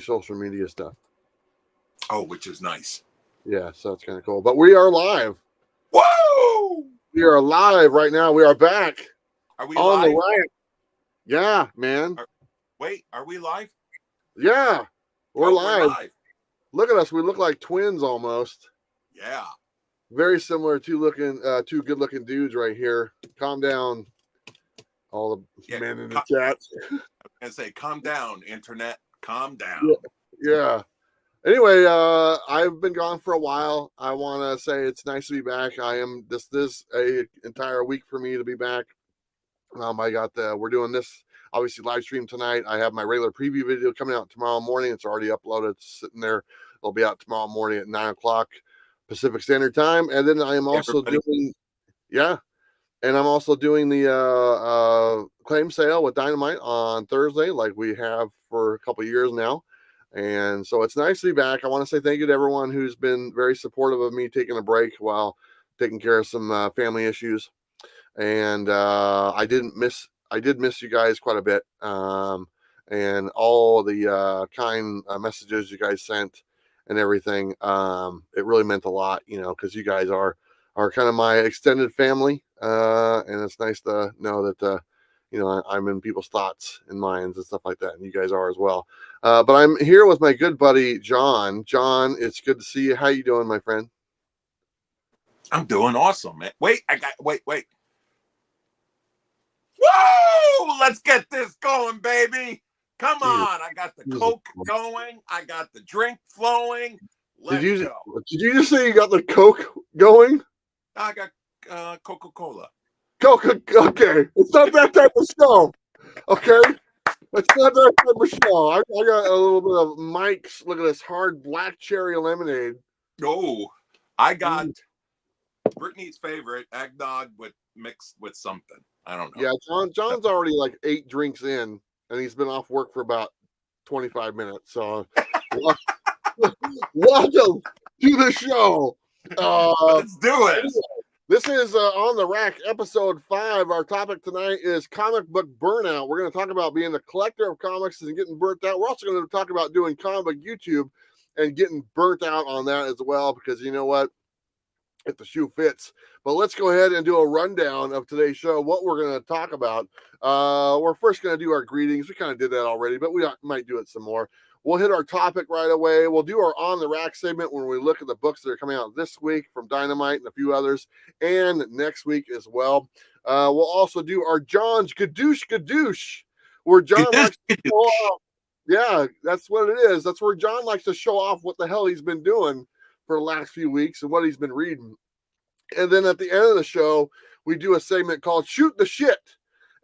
social media stuff. Oh, which is nice. Yeah, so it's kind of cool. But we are live. Whoa! We are live right now. We are back. Are we on live? The right. Yeah, man. Wait, are we live? Yeah, we're live. We're live. Look at us. We look like twins almost. Yeah. Very similar to two good-looking dudes right here. Calm down, all the men in the chat. And say, calm down, internet. Calm down. Yeah. Anyway, I've been gone for a while. I want to say it's nice to be back. This is a entire week for me to be back. We're doing this obviously live stream tonight. I have my regular preview video coming out tomorrow morning. It's already uploaded. It's sitting there. It'll be out tomorrow morning at 9 o'clock Pacific Standard Time. And then I am also doing the claim sale with Dynamite on Thursday, like we have for a couple of years now. And so it's nice to be back. I want to say thank you to everyone who's been very supportive of me taking a break while taking care of some family issues. And I did miss you guys quite a bit. And all the kind messages you guys sent and everything. It really meant a lot, because you guys are kind of my extended family. And it's nice to know that, I'm in people's thoughts and minds and stuff like that. And you guys are as well. But I'm here with my good buddy, John. John, it's good to see you. How you doing, my friend? I'm doing awesome, man. Wait. Whoa! Let's get this going, baby. Come on. I got the Coke going. I got the drink flowing. Let's go. Did you just say you got the Coke going? I got Coca-Cola. Okay. It's not that type of show. Okay? It's not that type of show. I got a little bit of Mike's. Look at this hard black cherry lemonade. Oh, I got Brittany's favorite eggnog mixed with something. I don't know. Yeah, John's already like 8 drinks in, and he's been off work for about 25 minutes. So, welcome to the show. Let's do it. This is On the Rack, episode 5. Our topic tonight is comic book burnout. We're going to talk about being a collector of comics and getting burnt out. We're also going to talk about doing comic book YouTube and getting burnt out on that as well, because you know what? If the shoe fits. But let's go ahead and do a rundown of today's show, what we're going to talk about. We're first going to do our greetings. We kind of did that already, but we might do it some more. We'll hit our topic right away. We'll do our On the Rack segment when we look at the books that are coming out this week from Dynamite and a few others, and next week as well. We'll also do our John's Gadoosh, where John likes to show off. Yeah, that's what it is. That's where John likes to show off what the hell he's been doing for the last few weeks and what he's been reading. And then at the end of the show, we do a segment called Shoot the Shit,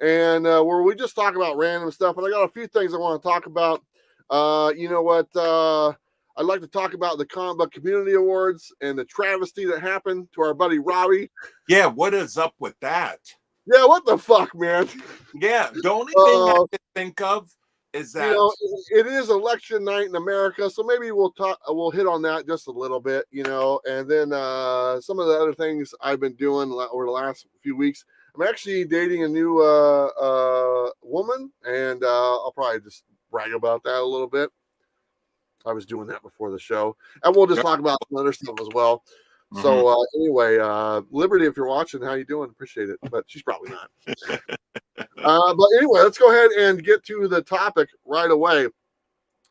and where we just talk about random stuff. And I got a few things I want to talk about. You know what? I'd like to talk about the Comic Book Community Awards and the travesty that happened to our buddy Robbie. Yeah, what is up with that? Yeah, what the fuck, man? Yeah, the only thing I can think of is that it is election night in America, so maybe we'll hit on that just a little bit, and then some of the other things I've been doing over the last few weeks. I'm actually dating a new woman, and I'll probably just brag about that a little bit. I was doing that before the show, and we'll just talk about some other stuff as well. Mm-hmm. So anyway, Liberty, if you're watching, how you doing? Appreciate it, but she's probably not. But anyway, let's go ahead and get to the topic right away,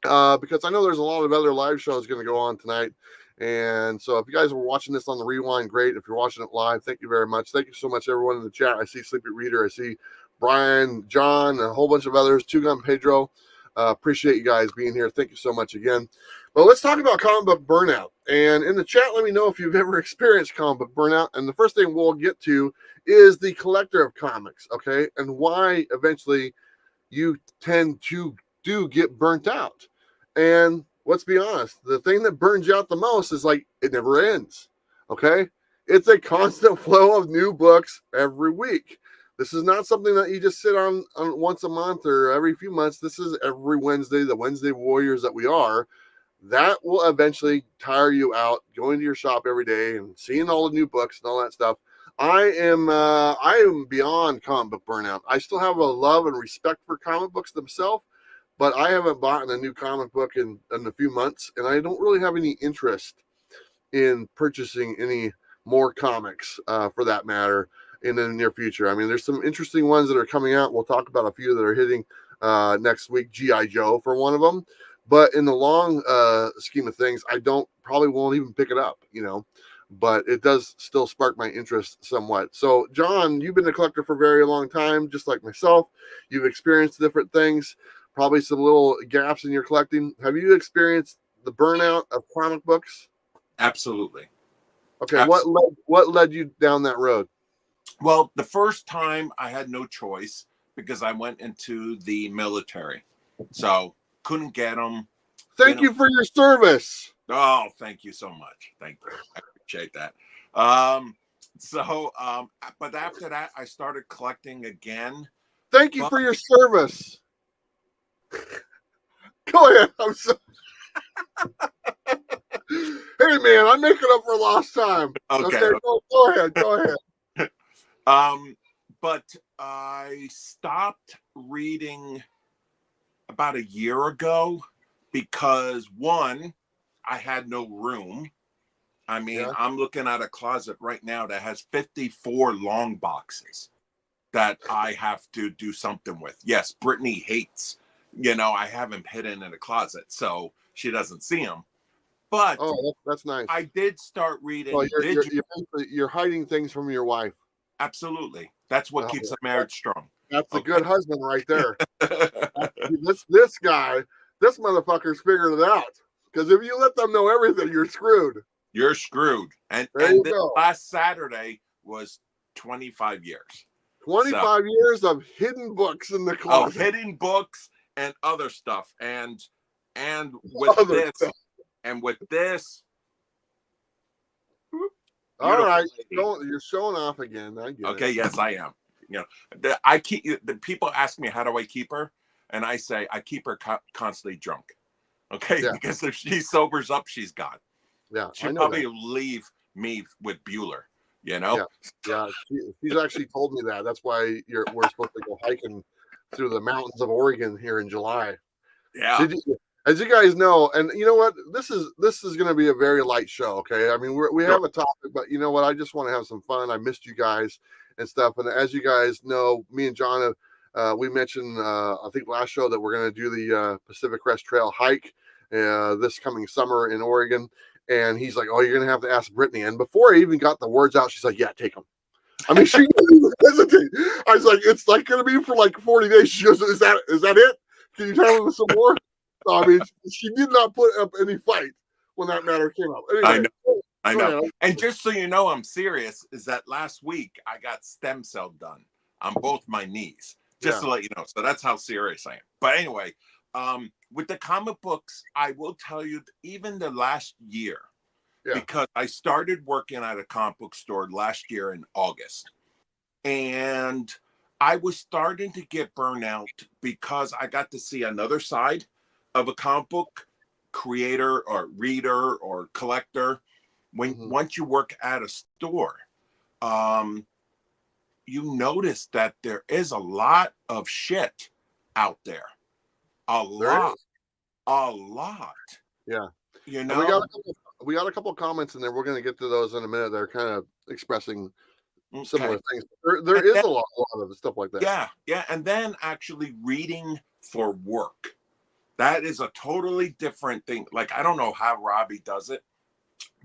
because I know there's a lot of other live shows going to go on tonight. And so if you guys were watching this on the rewind, great. If you're watching it live, thank you very much. Thank you so much, everyone in the chat. I see Sleepy Reader. I see Brian, John, and a whole bunch of others. Two Gun Pedro. Appreciate you guys being here. Thank you so much again. But let's talk about comic book burnout. And in the chat, let me know if you've ever experienced comic book burnout. And the first thing we'll get to is the collector of comics, okay? And why eventually you tend to get burnt out. And let's be honest, the thing that burns you out the most is like it never ends, okay? It's a constant flow of new books every week. This is not something that you just sit on once a month or every few months. This is every Wednesday, the Wednesday warriors that we are. That will eventually tire you out, going to your shop every day and seeing all the new books and all that stuff. I am beyond comic book burnout. I still have a love and respect for comic books themselves, but I haven't bought a new comic book in a few months, and I don't really have any interest in purchasing any more comics for that matter in the near future. I mean, there's some interesting ones that are coming out. We'll talk about a few that are hitting next week. G.I. Joe for one of them. But in the long scheme of things, I probably won't even pick it up, but it does still spark my interest somewhat. So, John, you've been a collector for a very long time, just like myself. You've experienced different things, probably some little gaps in your collecting. Have you experienced the burnout of comic books? Absolutely. Okay, what led you down that road? Well, the first time I had no choice because I went into the military, so couldn't get them. Thank you for your service. Oh, thank you so much. Thank you. I appreciate that. But after that, I started collecting again. Thank you for your service. Go ahead. I'm so. Hey, man, I'm making up for lost time. Okay. Go ahead. Go ahead. But I stopped reading about a year ago because, one, I had no room. I mean, I'm looking at a closet right now that has 54 long boxes that I have to do something with. Yes, Brittany hates, I have them hidden in a closet, so she doesn't see them. But that's nice. I did start reading. Well, you're hiding things from your wife. Absolutely. That's what keeps a marriage strong. That's a good husband right there. This guy, this motherfucker's figured it out. Because if you let them know everything, you're screwed. You're screwed. And this last Saturday was 25 years. 25 years of hidden books in the closet. Of hidden books and other stuff. And with this. All right. You're showing off again. I get it. Yes, I am. The people ask me, how do I keep her? And I say, I keep her constantly drunk. Okay. Yeah. Because if she sobers up, she's gone. Yeah. She'll probably leave me with Bueller, Yeah. She's actually told me that. That's why we're supposed to go hiking through the mountains of Oregon here in July. Yeah. As you guys know, and you know what, this is going to be a very light show. Okay. I mean, we have a topic, but you know what? I just want to have some fun. I missed you guys and stuff. And as you guys know, me and John, we mentioned, I think last show that we're going to do the Pacific Crest Trail hike this coming summer in Oregon. And he's like, oh, you're going to have to ask Brittany. And before I even got the words out, she's like, yeah, take them. I mean, she didn't even hesitate. I was like, it's like going to be for like 40 days. She goes, is that it? Can you tell me some more? I mean, she did not put up any fight when that matter came up. Anyway, I know. And just so you know, I'm serious, is that last week I got stem cell done on both my knees, just to let you know. So that's how serious I am. But anyway, with the comic books, I will tell you, even the last year, because I started working at a comic book store last year in August, and I was starting to get burnout because I got to see another side of a comic book creator or reader or collector. Once you work at a store, you notice that there is a lot of shit out there. A lot. Yeah. And we got a couple of comments in there. We're going to get to those in a minute. They're kind of expressing similar things. There is a lot of stuff like that. Yeah. And then actually reading for work. That is a totally different thing. Like, I don't know how Robbie does it,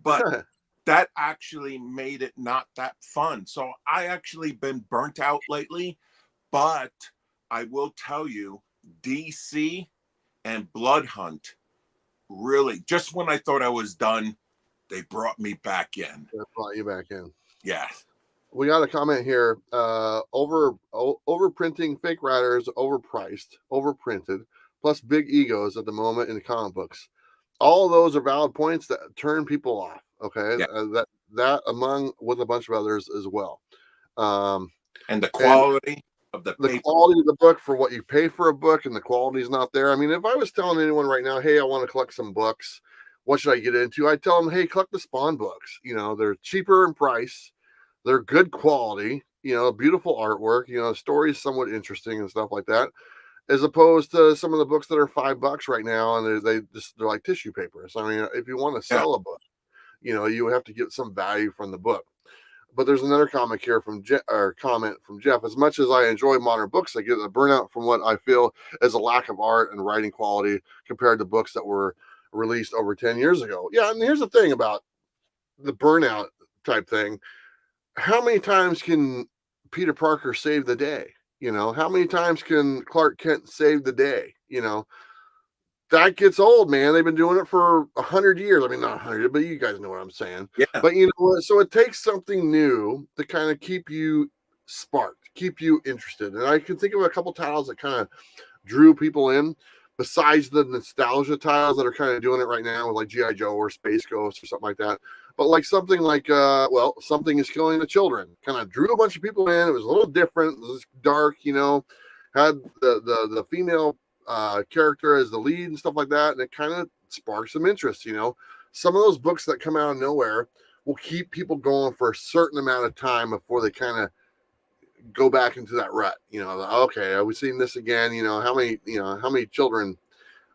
but that actually made it not that fun. So I actually been burnt out lately, but I will tell you, DC and Blood Hunt, really, just when I thought I was done, they brought me back in. They brought you back in. Yeah. We got a comment here. Overprinting, fake writers, overpriced, overprinted, plus big egos at the moment in comic books. All of those are valid points that turn people off. Okay. Yeah. That among with a bunch of others as well. And the quality of the quality of the book for what you pay for a book, and the quality is not there. I mean, if I was telling anyone right now, hey, I want to collect some books, what should I get into? I'd tell them, hey, collect the Spawn books. They're cheaper in price. They're good quality, beautiful artwork, the story is somewhat interesting and stuff like that. as opposed to some of the books that are $5 right now, and they're like tissue paper. So I mean, if you want to Yeah. sell a book, you have to get some value from the book. But there's another comment here from Jeff. As much as I enjoy modern books, I get a burnout from what I feel is a lack of art and writing quality compared to books that were released over 10 years ago. Yeah, and here's the thing about the burnout type thing. How many times can Peter Parker save the day? How many times can Clark Kent save the day? That gets old, man. They've been doing it for 100 years. I mean, not 100, but you guys know what I'm saying. Yeah. But you know what? So it takes something new to kind of keep you sparked, keep you interested. And I can think of a couple titles that kind of drew people in, besides the nostalgia titles that are kind of doing it right now with like G.I. Joe or Space Ghost or something like that. But like something like, Something is Killing the Children kind of drew a bunch of people in. It was a little different. It was dark, had the female character as the lead and stuff like that, and it kind of sparks some interest. Some of those books that come out of nowhere will keep people going for a certain amount of time before they kind of go back into that rut. Okay, are we seeing this again? How many children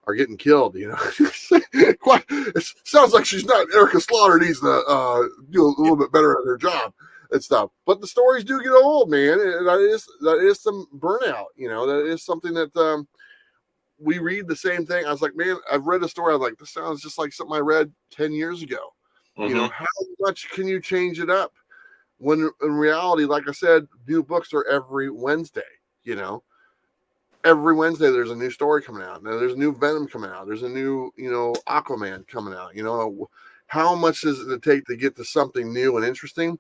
are getting killed? It sounds like she's not Erica Slaughter needs to do a little bit better at her job and stuff. But the stories do get old, man. And that is some burnout. That is something that we read the same thing. I was like, man, I've read a story. I was like, this sounds just like something I read 10 years ago. Mm-hmm. How much can you change it up? When in reality, like I said, new books are every Wednesday. Every Wednesday there's a new story coming out. Now there's a new Venom coming out. There's a new, Aquaman coming out. How much does it take to get to something new and interesting?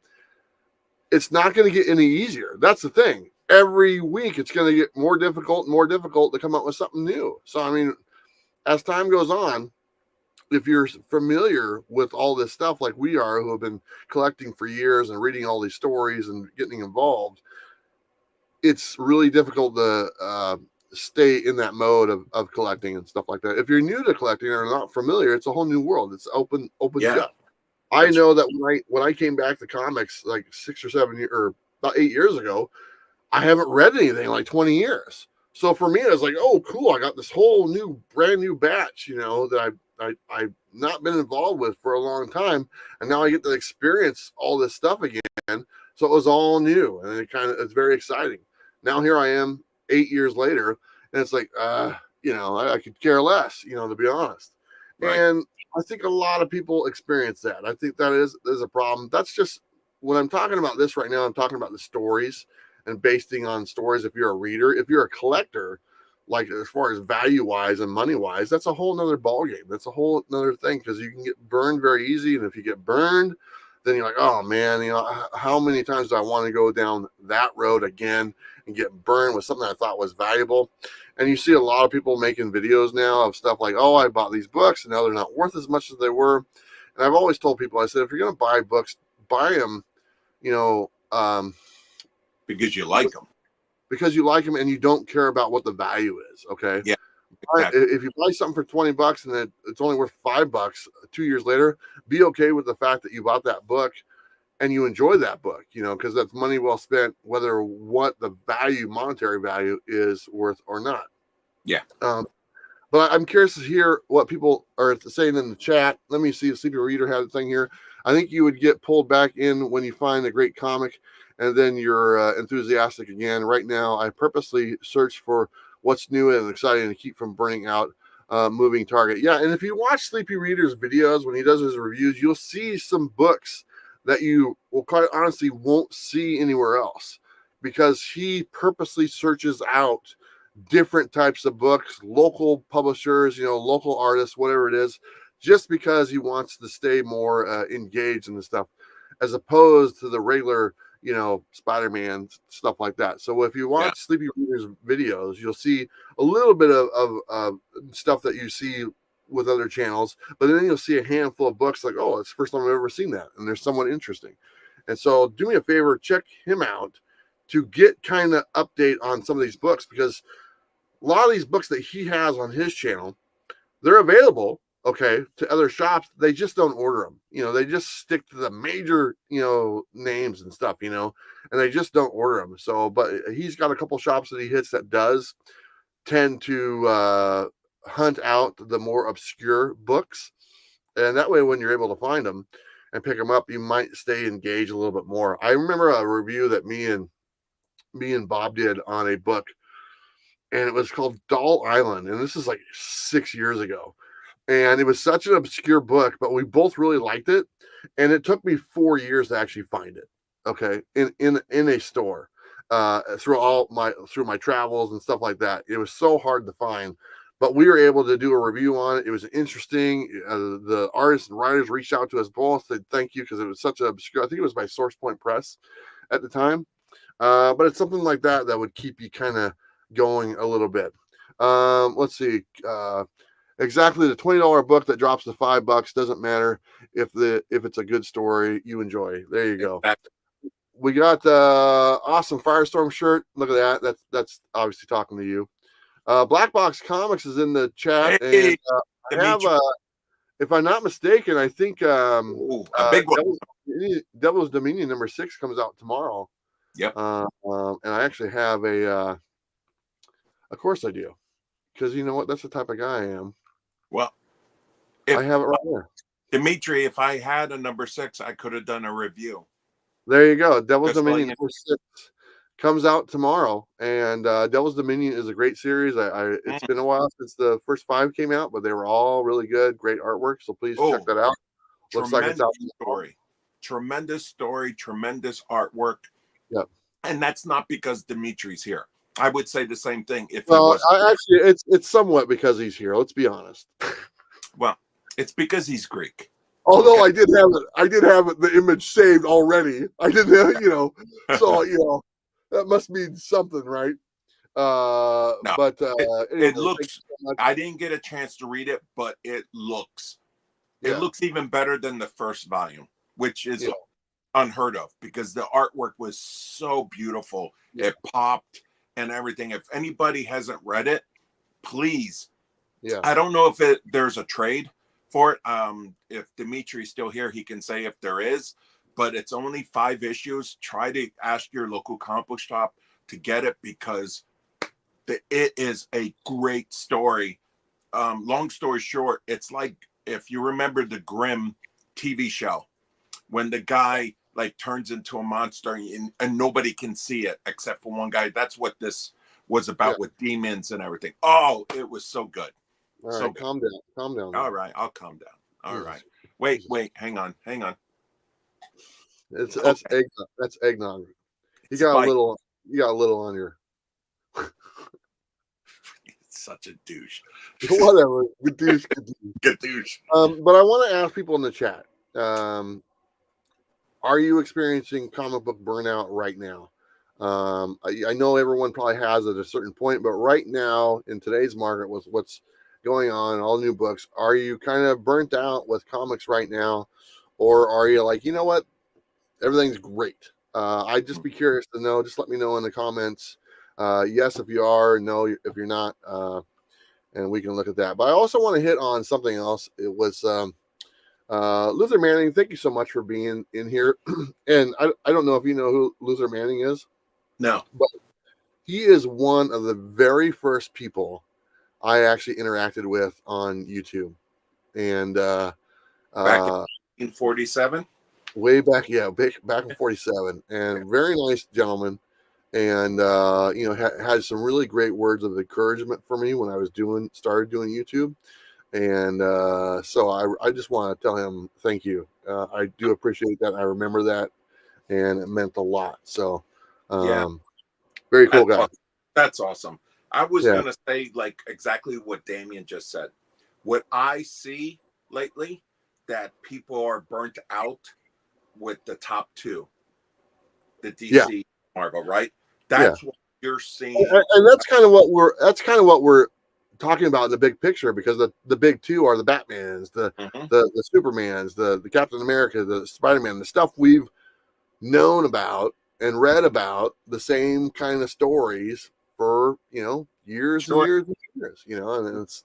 It's not going to get any easier. That's the thing. Every week it's going to get more difficult to come up with something new. So, I mean, as time goes on, if you're familiar with all this stuff like we are, who have been collecting for years and reading all these stories and getting involved, it's really difficult to stay in that mode of collecting and stuff like that. If you're new to collecting or not familiar, it's a whole new world. It's opens you up. I know that when I came back to comics like 6 or 7 years or about 8 years ago, I haven't read anything in like 20 years. So for me, I was like, oh, cool. I got this whole brand new batch, that I've not been involved with for a long time. And now I get to experience all this stuff again. So it was all new, and it's very exciting. Now here I am 8 years later, and it's like, I could care less, to be honest. Right. And I think a lot of people experience that. I think that is a problem. That's just when I'm talking about this right now. I'm talking about the stories and basing on stories. If you're a reader, if you're a collector, like as far as value wise and money wise, that's a whole nother ballgame. That's a whole nother thing, because you can get burned very easy. And if you get burned, then you're like, oh man, how many times do I want to go down that road again and get burned with something I thought was valuable? And you see a lot of people making videos now of stuff like, oh, I bought these books and now they're not worth as much as they were. And I've always told people, I said, if you're going to buy books, buy them, because you like them. Because you like them and you don't care about what the value is. Okay. Yeah. Exactly. If you buy something for $20 and it's only worth $5 2 years later, be okay with the fact that you bought that book and you enjoy that book, because that's money well spent, whether what the monetary value is worth or not. Yeah. But I'm curious to hear what people are saying in the chat. Let me see if Sleepy Reader had a thing here. I think you would get pulled back in when you find a great comic, and then you're enthusiastic again. Right now, I purposely search for what's new and exciting to keep from burning out. Moving target. Yeah, and if you watch Sleepy Reader's videos when he does his reviews, you'll see some books that you will quite honestly won't see anywhere else, because he purposely searches out different types of books, local publishers, local artists, whatever it is, just because he wants to stay more engaged in the stuff, as opposed to the regular, Spider-Man stuff like that. So if you watch Sleepy Reader's videos, you'll see a little bit of stuff that you see with other channels, but then you'll see a handful of books like, oh, it's the first time I've ever seen that, and there's someone interesting. And so do me a favor, check him out to get kind of update on some of these books, because a lot of these books that he has on his channel, they're available, okay, to other shops. They just don't order them. They just stick to the major, names and stuff, and they just don't order them. So, but he's got a couple shops that he hits that does. tend to hunt out the more obscure books, and that way when you're able to find them and pick them up, you might stay engaged a little bit more. I remember a review that me and Bob did on a book, and it was called Doll Island, and this is like 6 years ago, and it was such an obscure book, but we both really liked it, and it took me 4 years to actually find it. Okay, in a store, through my travels and stuff like that. It was so hard to find, but we were able to do a review on it. It was interesting. The artists and writers reached out to us both, said thank you, because it was such an obscure. I think it was by Source Point Press at the time, but it's something like that that would keep you kind of going a little bit. Let's see. Exactly, the $20 book that drops to $5 doesn't matter if it's a good story you enjoy. There you go. Exactly. We got the awesome Firestorm shirt. Look at that. That's obviously talking to you. Blackbox Comics is in the chat, Hey, and I have if I'm not mistaken, I think a big one. Devil's Dominion #6 comes out tomorrow. Yep. And I actually have of course I do, because you know what? That's the type of guy I am. Well, I have it right there. Dimitri, if I had a #6, I could have done a review. There you go. Devil's Dominion #6 comes out tomorrow, and Devil's Dominion is a great series. It's been a while since the first 5 came out, but they were all really good, great artwork. So please check that out. Looks like it's out. Tremendous story, tremendous artwork. Yep. And that's not because Dimitri's here. I would say the same thing if well, he wasn't. Actually, it's somewhat because he's here. Let's be honest. Well, it's because he's Greek. Although okay. I did have the image saved already. I didn't have, so that must mean something, right? No, but anyway, it looks. So I didn't get a chance to read it, but it looks even better than the first volume, which is unheard of because the artwork was so beautiful. Yeah. It popped and everything. If anybody hasn't read it, please. Yeah. I don't know if there's a trade for it. If Dimitri's still here, he can say if there is, but it's only 5 issues. Try to ask your local comic book shop to get it because it is a great story. Long story short, it's like if you remember the Grimm TV show when the guy like turns into a monster and nobody can see it except for one guy. That's what this was about with demons and everything. Oh, it was so good. All right, so calm down. All right, I'll calm down. All right. Wait, hang on. That's eggnog. That's eggnog. You got a little on your. Such a douche. Whatever. Good douche. Good douche. But I want to ask people in the chat. Are you experiencing comic book burnout right now? I know everyone probably has at a certain point, but right now in today's market with what's going on, all new books, are you kind of burnt out with comics right now? Or are you like, you know what? Everything's great. I'd just be curious to know. Just let me know in the comments. Yes, if you are, no, if you're not, and we can look at that. But I also want to hit on something else. It was Luther Manning. Thank you so much for being in here. And I don't know if you know who Luther Manning is. No. But he is one of the very first people I actually interacted with on YouTube. And back in 47? Way back, back in 47. And very nice gentleman. And had some really great words of encouragement for me when I was started doing YouTube. And so I just want to tell him thank you. I do appreciate that. I remember that, and it meant a lot. So very cool guy. That's awesome. I was gonna say like exactly what Damien just said. What I see lately that people are burnt out with the top 2, the DC Marvel, right? That's what you're seeing, and that's kind of what we're talking about in the big picture, because the big 2 are the Batmans, the Supermans, the Captain America, the Spider-Man, the stuff we've known about and read about, the same kind of stories for years and years and years,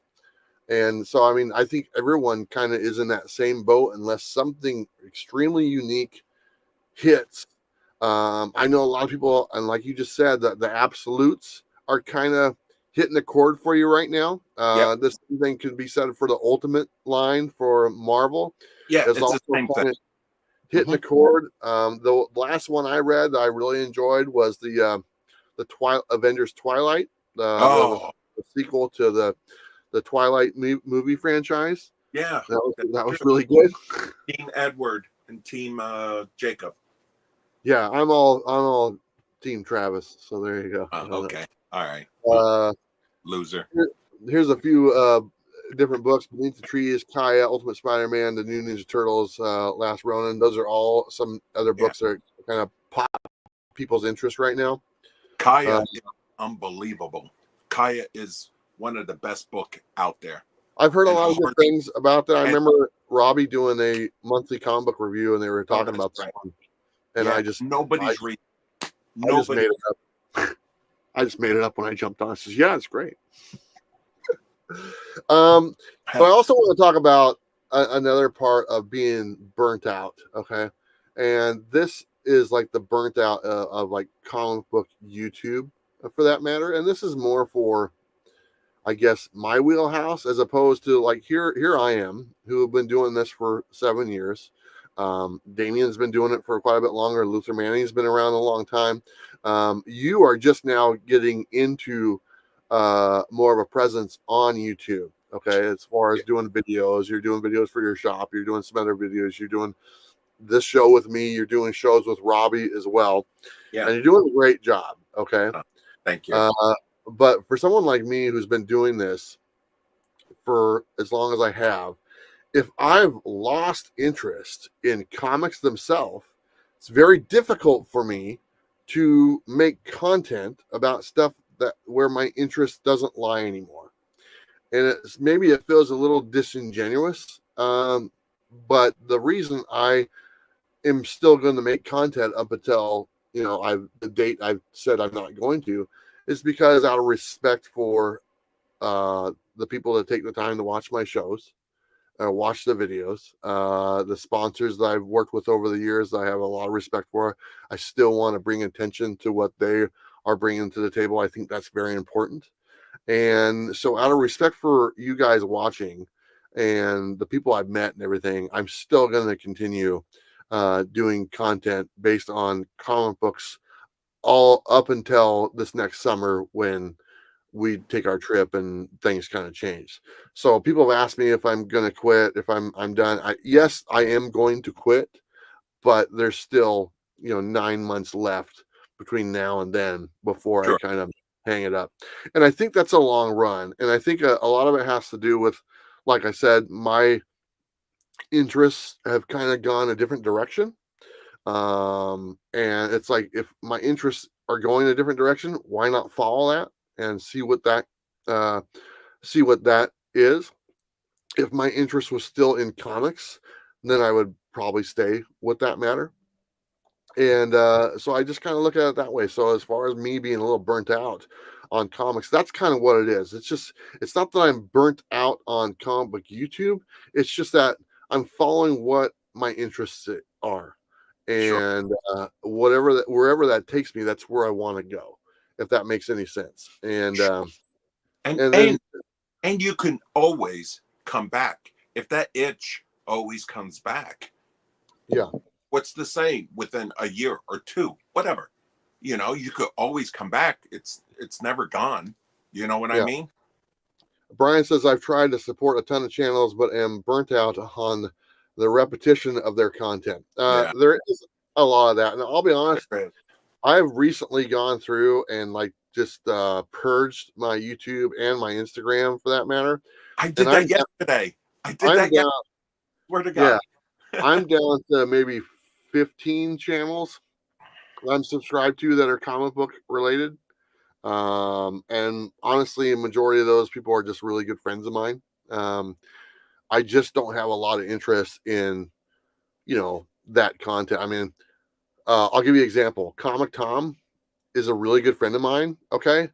and so I mean I think everyone kind of is in that same boat unless something extremely unique hits. I know a lot of people, and like you just said, that the absolutes are kind of hitting the chord for you right now. Yep. This thing could be said for the Ultimate line for Marvel. Yeah, It's it's the also same thing. kind of hitting the chord. The last one I read that I really enjoyed was the Avengers Twilight, Oh, the sequel to the Twilight movie franchise. yeah. That was True. really good. Team Edward and Team Jacob. Yeah, I'm all Team Travis. So there you go. Okay. All right. Uh, Loser. here's a few different books: Beneath the Trees, Kaya, Ultimate Spider-Man, The New Ninja Turtles, Last Ronin. Those are all some other Yeah. books that are kind of pop people's interest right now. Kaya is unbelievable. Kaya is one of the best book out there. I've heard a And lot of good Hardy- things about that. I and- remember Robbie doing a monthly comic book review, and they were talking that's about right. that one. And Yeah, I just nobody's reading. I just Nobody. made it up. I just made it up when I jumped on. I says, "Yeah, it's great." But I also want to talk about another part of being burnt out. Okay, and this is like the burnt out of like comic book YouTube, for that matter. And this is more for, I guess, my wheelhouse, as opposed to like here I am, who have been doing this for 7 years. Damien's been doing it for quite a bit longer. Luther Manning's been around a long time. You are just now getting into more of a presence on YouTube. Okay, as far as doing videos, you're doing videos for your shop. You're doing some other videos. You're doing this show with me. You're doing shows with Robbie as well. Yeah. And you're doing a great job. Okay. Thank you. But for someone like me who's been doing this for as long as I have, if I've lost interest in comics themselves, it's very difficult for me to make content about stuff that where my interest doesn't lie anymore. And maybe it feels a little disingenuous, but the reason I am still going to make content up until the date I've said I'm not going to is because out of respect for the people that take the time to watch my shows, watch the videos, the sponsors that I've worked with over the years, I have a lot of respect for. I still want to bring attention to what they are bringing to the table. I think that's very important. And so out of respect for you guys watching and the people I've met and everything, I'm still going to continue doing content based on comic books all up until this next summer, when we take our trip and things kind of change. So people have asked me if I'm going to quit, if I'm done. Yes, I am going to quit, but there's still 9 months left between now and then before I Sure. kind of hang it up. And I think that's a long run. And I think a lot of it has to do with, like I said, my interests have kind of gone a different direction. And it's like, if my interests are going a different direction, why not follow that and see what that is. If my interest was still in comics, then I would probably stay with that matter. And so I just kind of look at it that way. So as far as me being a little burnt out on comics, that's kind of what it is. It's not that I'm burnt out on comic book YouTube. It's just that I'm following what my interests are. Sure. And wherever that takes me, that's where I want to go, if that makes any sense. And Sure. And then and you can always come back if that itch always comes back. yeah. What's the saying? Within a year or two, whatever, you could always come back. It's never gone. You know what I mean? Brian says, I've tried to support a ton of channels, but am burnt out on the repetition of their content. Yeah. There is a lot of that. And I'll be honest, Right. I've recently gone through and like just purged my YouTube and my Instagram, for that matter. I did And that yesterday. I did that yesterday. Swear to God. Yeah, I'm down to maybe 15 channels I'm subscribed to that are comic book related. And honestly, a majority of those people are just really good friends of mine. I just don't have a lot of interest in, that content. I mean, I'll give you an example. Comic Tom is a really good friend of mine. Okay.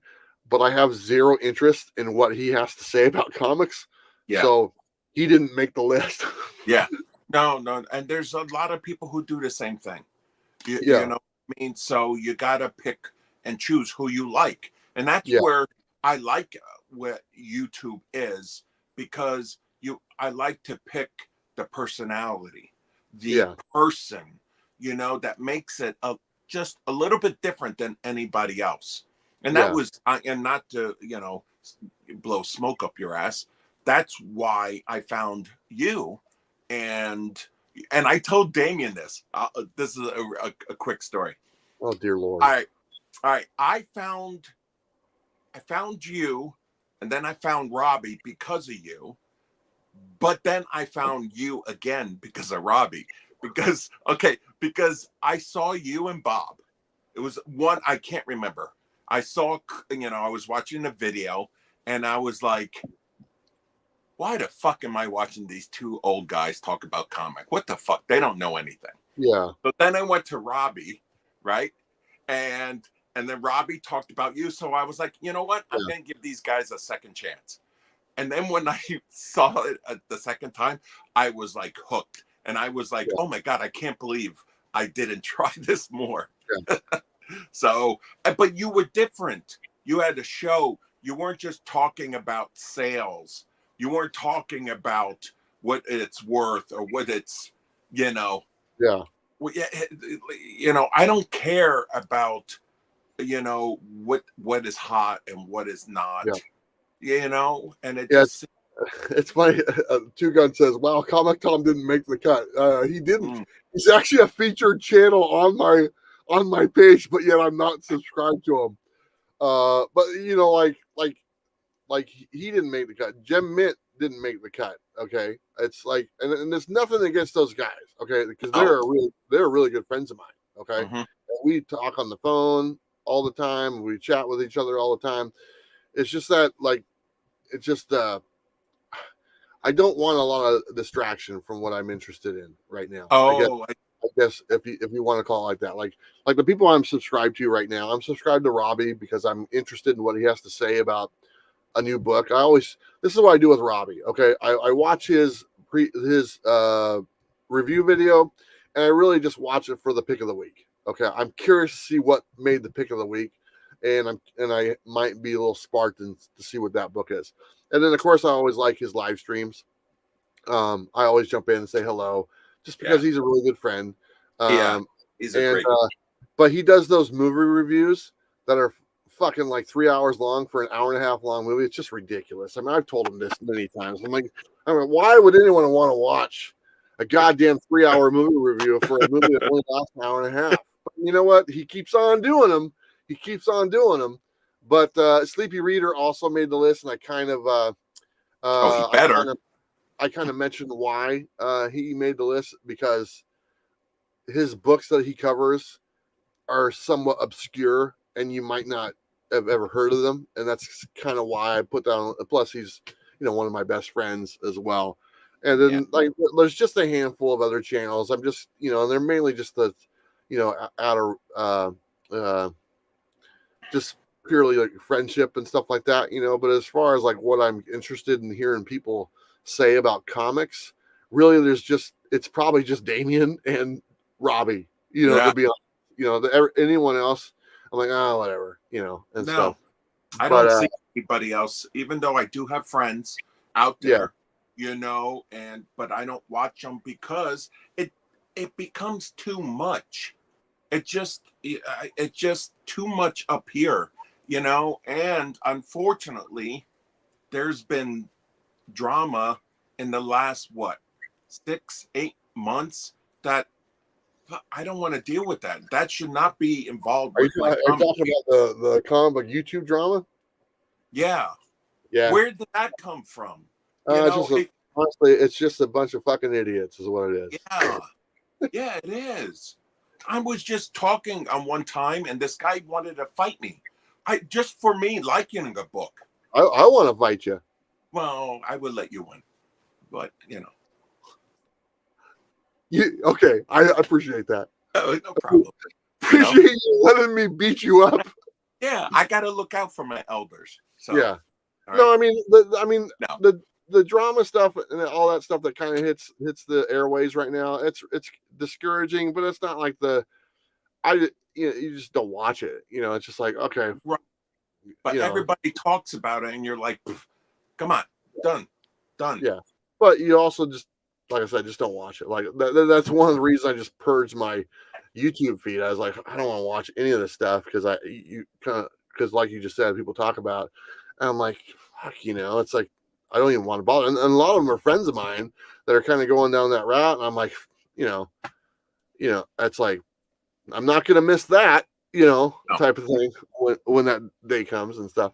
But I have zero interest in what he has to say about comics. Yeah. So he didn't make the list. Yeah. No. And there's a lot of people who do the same thing. You Yeah. know what I mean? So you got to pick and choose who you like. And that's Yeah. where I like what YouTube is because I like to pick the personality, the person, that makes it just a little bit different than anybody else. And that was, and not to, blow smoke up your ass. That's why I found you. And I told Damien this. This is a quick story. Oh, dear Lord. All right. I found you, and then I found Robbie because of you. But then I found you again because of Robbie. Because I saw you and Bob. It was one, I can't remember. I saw, I was watching a video and I was like, why the fuck am I watching these two old guys talk about comic? What the fuck? They don't know anything. Yeah. But then I went to Robbie, right? And then Robbie talked about you. So I was like, you know what? I'm going to give these guys a second chance. And then when I saw it the second time, I was like hooked. And I was like, oh my God, I can't believe I didn't try this more. Yeah. So, but you were different. You had a show. You weren't just talking about sales. You weren't talking about what it's worth or what it's, Yeah. I don't care about, what is hot and what is not. And it just. It's funny. Two Gun says, "Wow, Comic Tom didn't make the cut. He didn't. He's actually a featured channel on my page, but yet I'm not subscribed to him. But like he didn't make the cut. Gem Mint didn't make the cut. Okay, it's like, and there's nothing against those guys. Okay, because they're really good friends of mine. Okay, we talk on the phone all the time. We chat with each other all the time. It's just that I don't want a lot of distraction from what I'm interested in right now. I guess if you want to call it like that, like the people I'm subscribed to right now, I'm subscribed to Robbie because I'm interested in what he has to say about a new book. This is what I do with Robbie. Okay, I watch his review video, and I really just watch it for the pick of the week. Okay, I'm curious to see what made the pick of the week, and I might be a little sparked to see what that book is. And then, of course, I always like his live streams. I always jump in and say hello, just because he's a really good friend. He's a great. But he does those movie reviews that are fucking like 3 hours long for an hour and a half long movie. It's just ridiculous. I mean, I've told him this many times. I'm like, why would anyone want to watch a goddamn 3 hour movie review for a movie that only lasts an hour and a half? But you know what? He keeps on doing them. But Sleepy Reader also made the list, and I kind of I kind of mentioned why he made the list, because his books that he covers are somewhat obscure, and you might not have ever heard of them, and that's kind of why I put that on. Plus, he's one of my best friends as well. And then there's just a handful of other channels. I'm just and they're mainly just the out of just purely like friendship and stuff like that, but as far as like what I'm interested in hearing people say about comics, really it's probably just Damien and Robbie, to be honest. Anyone else, I'm like, whatever, and stuff. I don't see anybody else, even though I do have friends out there, but I don't watch them because it becomes too much. It's just too much up here, and unfortunately there's been drama in the last 6-8 months that I don't want to deal with. That should not be involved with are you talking about the comic YouTube drama? Yeah Where did that come from? Honestly, it's just a bunch of fucking idiots is what it is. Yeah, it is. I was just talking on one time, and this guy wanted to fight me. Just for me liking a book. I want to fight you. Well, I would let you win, but Okay, I appreciate that. No problem. Appreciate you letting me beat you up. Yeah, I got to look out for my elders. So, yeah. Right. No, the drama stuff and all that stuff that kind of hits the airways right now. It's discouraging, but it's not like you just don't watch it. It's just like, okay, right. But everybody talks about it, and you're like, come on, done. Yeah, but you also just, like I said, just don't watch it. Like that's one of the reasons I just purged my YouTube feed. I was like, I don't want to watch any of this stuff because like you just said, people talk about it. And I'm like, fuck, it's like I don't even want to bother. And a lot of them are friends of mine that are kind of going down that route. And I'm like, it's like I'm not gonna miss that, type of thing when that day comes and stuff.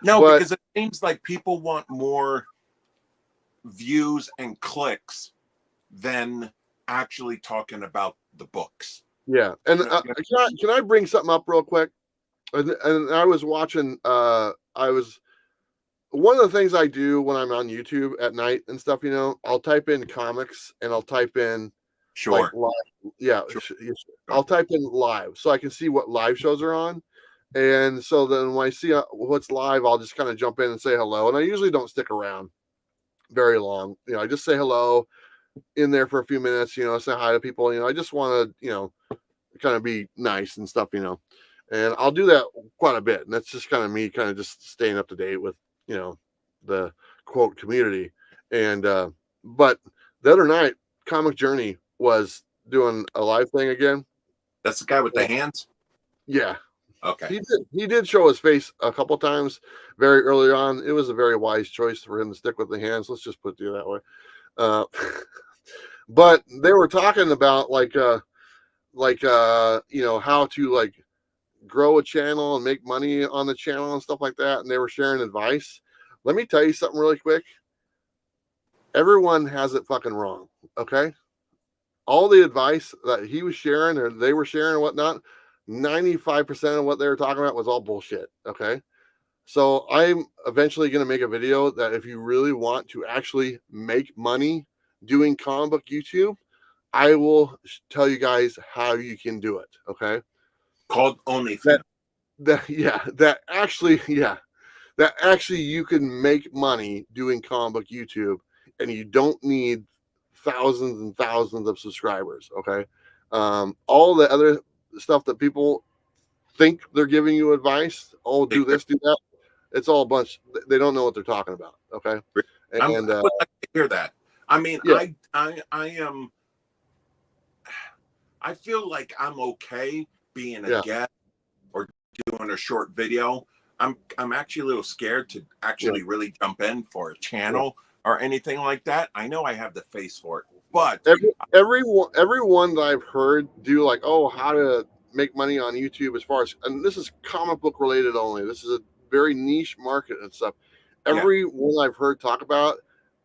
No, because it seems like people want more views and clicks than actually talking about the books. Yeah, and can I bring something up real quick? And I was watching. One of the things I do when I'm on YouTube at night and stuff. I'll type in comics and I'll type in sure, like live. Yeah, sure. I'll type in live so I can see what live shows are on. And so then when I see what's live, I'll just kind of jump in and say hello. And I usually don't stick around very long. I just say hello in there for a few minutes, say hi to people. I just want to, kind of be nice and stuff, and I'll do that quite a bit. And that's just kind of me kind of just staying up to date with, the quote community. And, but the other night, Comic Journey was doing a live thing again. That's the guy with the hands? Yeah. Okay. He did show his face a couple times very early on. It was a very wise choice for him to stick with the hands. Let's just put it that way. But they were talking about how to grow a channel and make money on the channel and stuff like that. And they were sharing advice. Let me tell you something really quick. Everyone has it fucking wrong. Okay. All the advice that he was sharing or they were sharing and whatnot, 95% of what they were talking about was all bullshit. Okay. So I'm eventually going to make a video that if you really want to actually make money doing comic book YouTube, I will tell you guys how you can do it. Okay. Called OnlyFans. That actually you can make money doing comic book YouTube and you don't need thousands and thousands of subscribers. Okay. All the other stuff that people think they're giving you advice. Oh, do this, do that. It's all a bunch. They don't know what they're talking about. Okay. And I would like to hear that. I mean, yeah. I am. I feel like I'm okay being a guest or doing a short video. I'm actually a little scared to actually really jump in for a channel or anything like that. I know I have the face for it, but everyone that I've heard do how to make money on YouTube as far as, and this is comic book related only. This is a very niche market and stuff. Everyone I've heard talk about,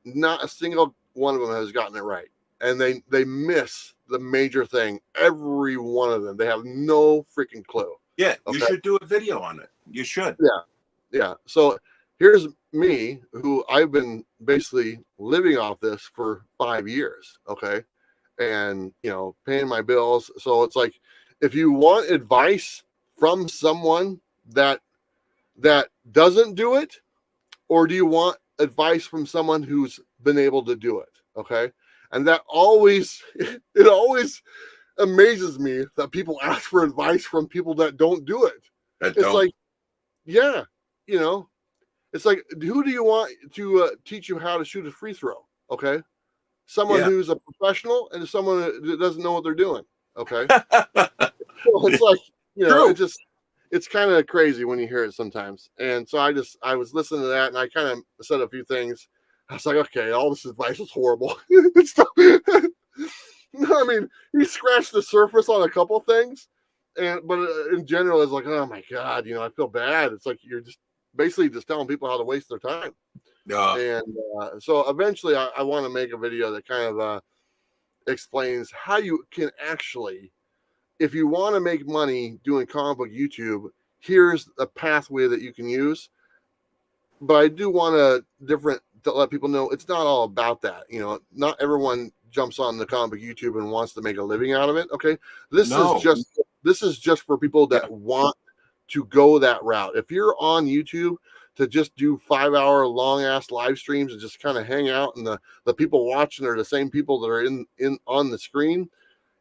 not a single one of them has gotten it right. And they miss the major thing. Every one of them, they have no freaking clue. Yeah, okay? You should do a video on it. You should. Yeah. So here's me, who I've been basically living off this for 5 years. Okay. And, paying my bills. So it's like, if you want advice from someone that doesn't do it, or do you want advice from someone who's been able to do it? Okay. And that always amazes me that people ask for advice from people that don't do it. Like, yeah, it's like, who do you want to teach you how to shoot a free throw? Okay. Someone who's a professional and someone that doesn't know what they're doing. Okay. So it's like, it's kind of crazy when you hear it sometimes. And so I was listening to that and I kind of said a few things. I was like, okay, all this advice is horrible. No, I mean, he scratched the surface on a couple things, but in general, it's like, oh my God, I feel bad. It's like you're just basically just telling people how to waste their time. And so eventually, I want to make a video that kind of explains how you can actually, if you want to make money doing comic book YouTube, here's a pathway that you can use. But I do want to let people know it's not all about that. Not everyone jumps on the comic book YouTube and wants to make a living out of it. Okay. This is just for people that want to go that route. If you're on YouTube to just do 5-hour long ass live streams and just kind of hang out and the people watching are the same people that are in on the screen.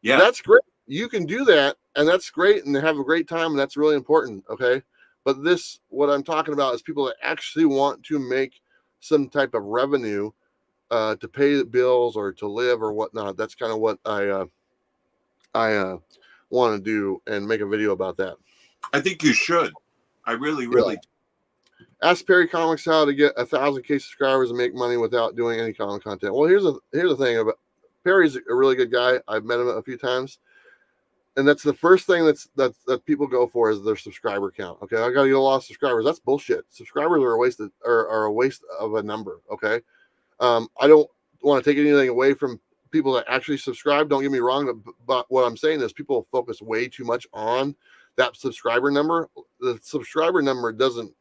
Yeah. That's great. You can do that and that's great and have a great time. And that's really important. Okay. But this, what I'm talking about, is people that actually want to make some type of revenue to pay the bills or to live or whatnot. That's kind of what I want to do and make a video about that. I think you should. I really Yeah. do. Ask Perry Comics how to get 1,000K subscribers and make money without doing any comic content. Well, here's the thing about Perry's a really good guy. I've met him a few times, and that's the first thing that people go for is their subscriber count. Okay, I got to get a lot of subscribers. That's bullshit. Subscribers are a waste of a number. Okay, I don't want to take anything away from people that actually subscribe. Don't get me wrong, but what I'm saying is people focus way too much on that subscriber number. The subscriber number doesn't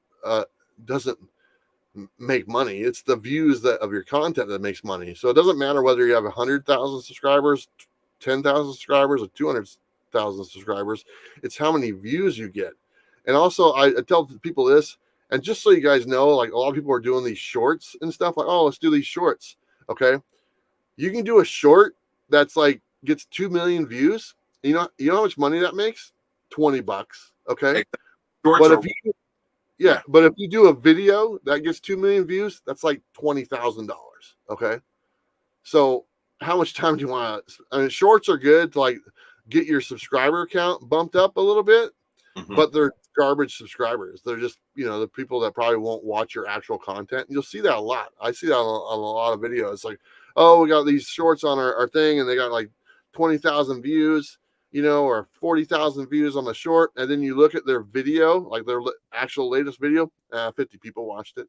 make money. It's the views of your content that makes money. So it doesn't matter whether you have 100,000 subscribers, 10,000 subscribers, or 200,000 subscribers. It's how many views you get. And also, I tell people this, and just so you guys know, like a lot of people are doing these shorts and stuff. Like, oh, let's do these shorts. Okay, you can do a short that's like gets 2 million views. You know how much money that makes? $20. Okay, Shorts but but if you do a video that gets 2 million views, that's like $20,000. Okay, so how much time do you want to? I mean, shorts are good to like get your subscriber count bumped up a little bit, but they're garbage subscribers. They're just the people that probably won't watch your actual content. You'll see that a lot. I see that on a lot of videos. Like, oh, we got these shorts on our thing, and they got like 20,000 views. Or 40,000 views on the short, and then you look at their video, like their actual latest video, 50 people watched it.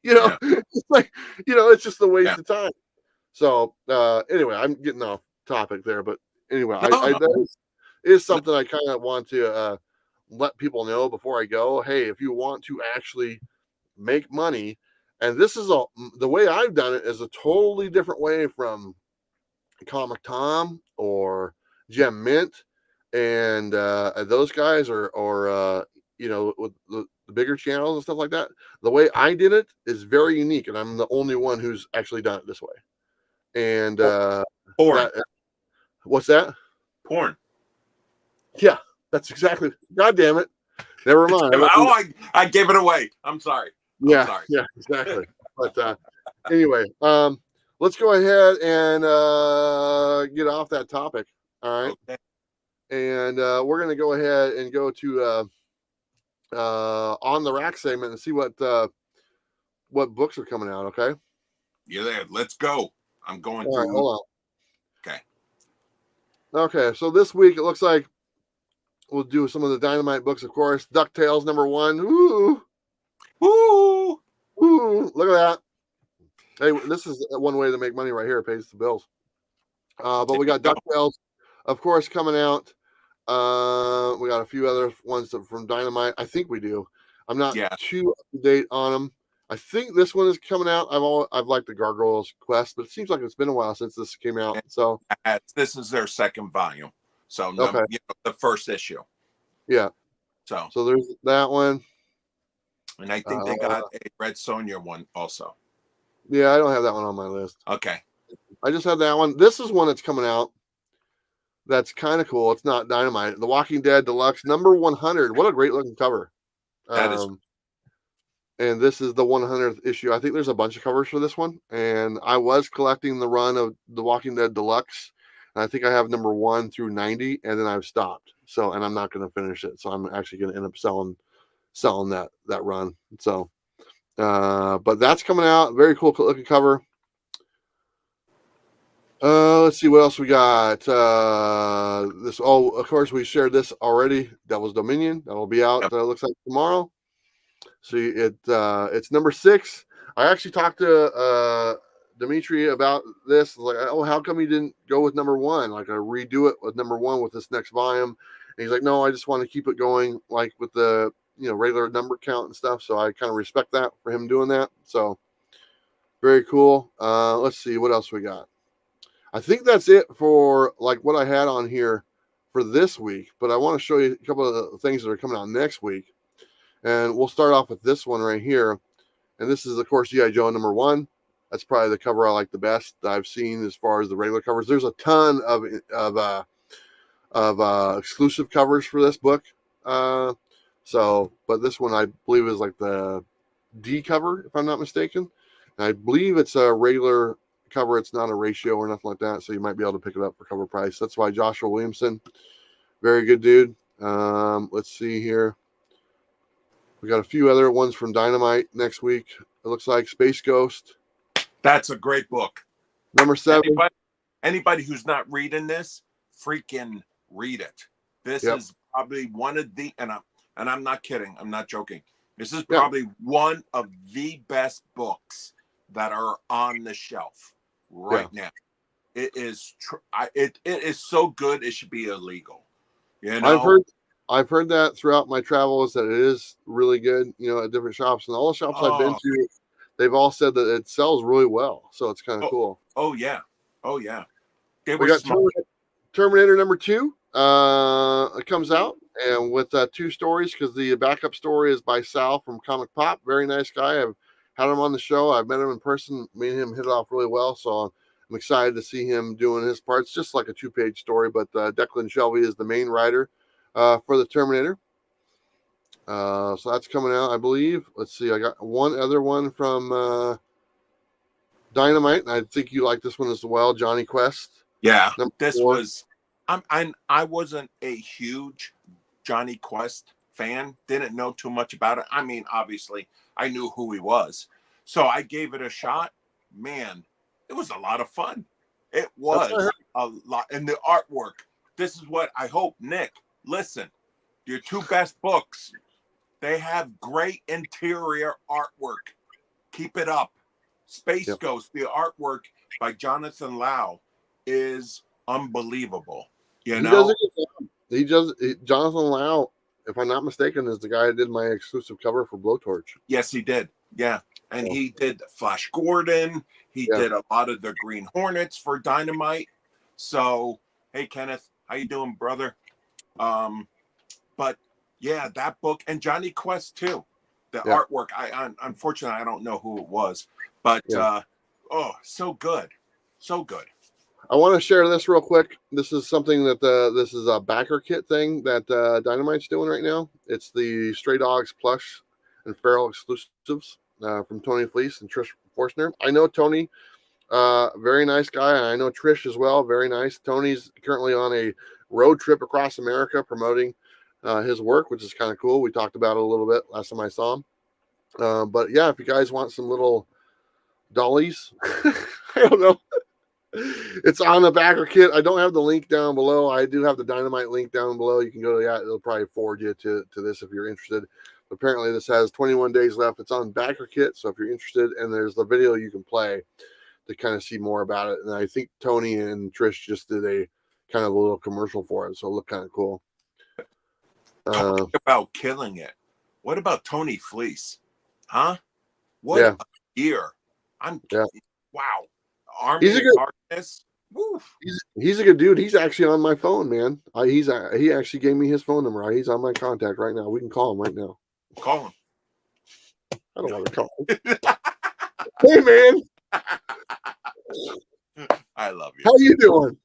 It's like, it's just a waste of time. So anyway, I'm getting off topic there, but anyway, that is something I kind of want to let people know before I go. Hey, if you want to actually make money, and this is the way I've done it is a totally different way from Comic Tom or Gem Mint and those guys or with the bigger channels and stuff like that. The way I did it is very unique, and I'm the only one who's actually done it this way. And porn. What's that? Porn. Yeah, that's exactly. God damn it! Never mind. I gave it away. I'm sorry. Yeah, exactly. But anyway, let's go ahead and get off that topic. All right. Okay. And we're going to go ahead and go to on the rack segment and see what books are coming out. Okay. You're there. Let's go. I'm going All right, hold on. Okay. Okay. So this week it looks like we'll do some of the Dynamite books, of course. DuckTales #1. Ooh. Ooh. Ooh. Look at that. Hey, this is one way to make money right here. It pays the bills. But we got DuckTales, of course, coming out. We got a few other ones from Dynamite. I think we do. I'm not too up to date on them. I think this one is coming out. I've liked the Gargoyles Quest, but it seems like it's been a while since this came out. So this is their second volume. So the first issue. Yeah. So there's that one. And I think they got a Red Sonja one also. Yeah, I don't have that one on my list. Okay. I just have that one. This is one that's coming out. That's kind of cool. It's not Dynamite. The Walking Dead Deluxe #100. What a great looking cover. That is. And this is the 100th issue. I think there's a bunch of covers for this one. And I was collecting the run of The Walking Dead Deluxe. And I think I have #1 through 90, and then I've stopped. So, and I'm not going to finish it. So I'm actually going to end up selling that run. So, but that's coming out. Very cool looking cover. Let's see what else we got. This. Oh, of course, we shared this already. Devil's Dominion. That will be out. Yep. Looks like tomorrow. See, it's #6. I actually talked to Dimitri about this. Like, oh, how come you didn't go with #1? Like, I redo it with #1 with this next volume. And he's like, no, I just want to keep it going, like with the regular number count and stuff. So I kind of respect that for him doing that. So very cool. Let's see what else we got. I think that's it for like what I had on here for this week, but I want to show you a couple of the things that are coming out next week. And we'll start off with this one right here. And this is, of course, G.I. Joe #1. That's probably the cover I like the best that I've seen as far as the regular covers. There's a ton of exclusive covers for this book. So, but this one I believe is like the D cover, if I'm not mistaken. And I believe it's a regular cover. It's not a ratio or nothing like that. So you might be able to pick it up for cover price. That's why Joshua Williamson, very good dude. Let's see here. We got a few other ones from Dynamite next week. It looks like Space Ghost. That's a great book. Number 7. Anybody who's not reading this, freaking read it. This is probably one of the, and I'm not kidding. I'm not joking. This is probably one of the best books that are on the shelf right now. It is it is so good. It should be illegal. You know, I've heard that throughout my travels that it is really good. You know, at different shops, and all the shops I've been to, they've all said that it sells really well. So it's kind of cool. Oh yeah, oh yeah. We got Terminator number 2. It comes out and with 2 stories because the backup story is by Sal from Comic Pop. Very nice guy. I've had him on the show. I've met him in person. Me and him hit it off really well. So I'm excited to see him doing his parts. Just like a 2-page story, but Declan Shelby is the main writer for the Terminator. So that's coming out, I believe. Let's see. I got one other one from Dynamite, and I think you like this one as well, Johnny Quest. Yeah, this was. I wasn't a huge Johnny Quest fan. Didn't know too much about it. I mean, obviously, I knew who he was, so I gave it a shot. Man, it was a lot of fun. It was a lot, and the artwork. This is what I hope, Nick. Listen, your 2 best books. They have great interior artwork. Keep it up. Space Ghost, the artwork by Jonathan Lau is unbelievable. You know, Jonathan Lau, if I'm not mistaken, is the guy that did my exclusive cover for Blowtorch. Yes, he did. Yeah, and he did Flash Gordon. He did a lot of the Green Hornets for Dynamite. So, hey, Kenneth, how you doing, brother? But yeah, that book and Johnny Quest too. The artwork. I unfortunately I don't know who it was, but so good, so good. I want to share this real quick. This is something that this is a backer kit thing that Dynamite's doing right now. It's the Stray Dogs plush and Feral exclusives from Tony Fleece and Trish Forstner. I know Tony, very nice guy, and I know Trish as well, very nice. Tony's currently on a road trip across America promoting his work, which is kind of cool. We talked about it a little bit last time I saw him. But yeah, if you guys want some little dollies, I don't know. It's on the backer kit. I don't have the link down below. I do have the Dynamite link down below. You can go to that. It'll probably forward you to this if you're interested. But apparently this has 21 days left. It's on backer kit. So if you're interested, and there's the video you can play to kind of see more about it. And I think Tony and Trish just did a kind of a little commercial for it. So it looked kind of cool. Talk about killing it. What about Tony Fleece? Huh? What a year. Wow. Army of Darkness. He's a good dude. He's actually on my phone, man. He actually gave me his phone number. He's on my contact right now. We can call him right now. Call him. I don't want to call him. Hey, man. I love you. How you doing?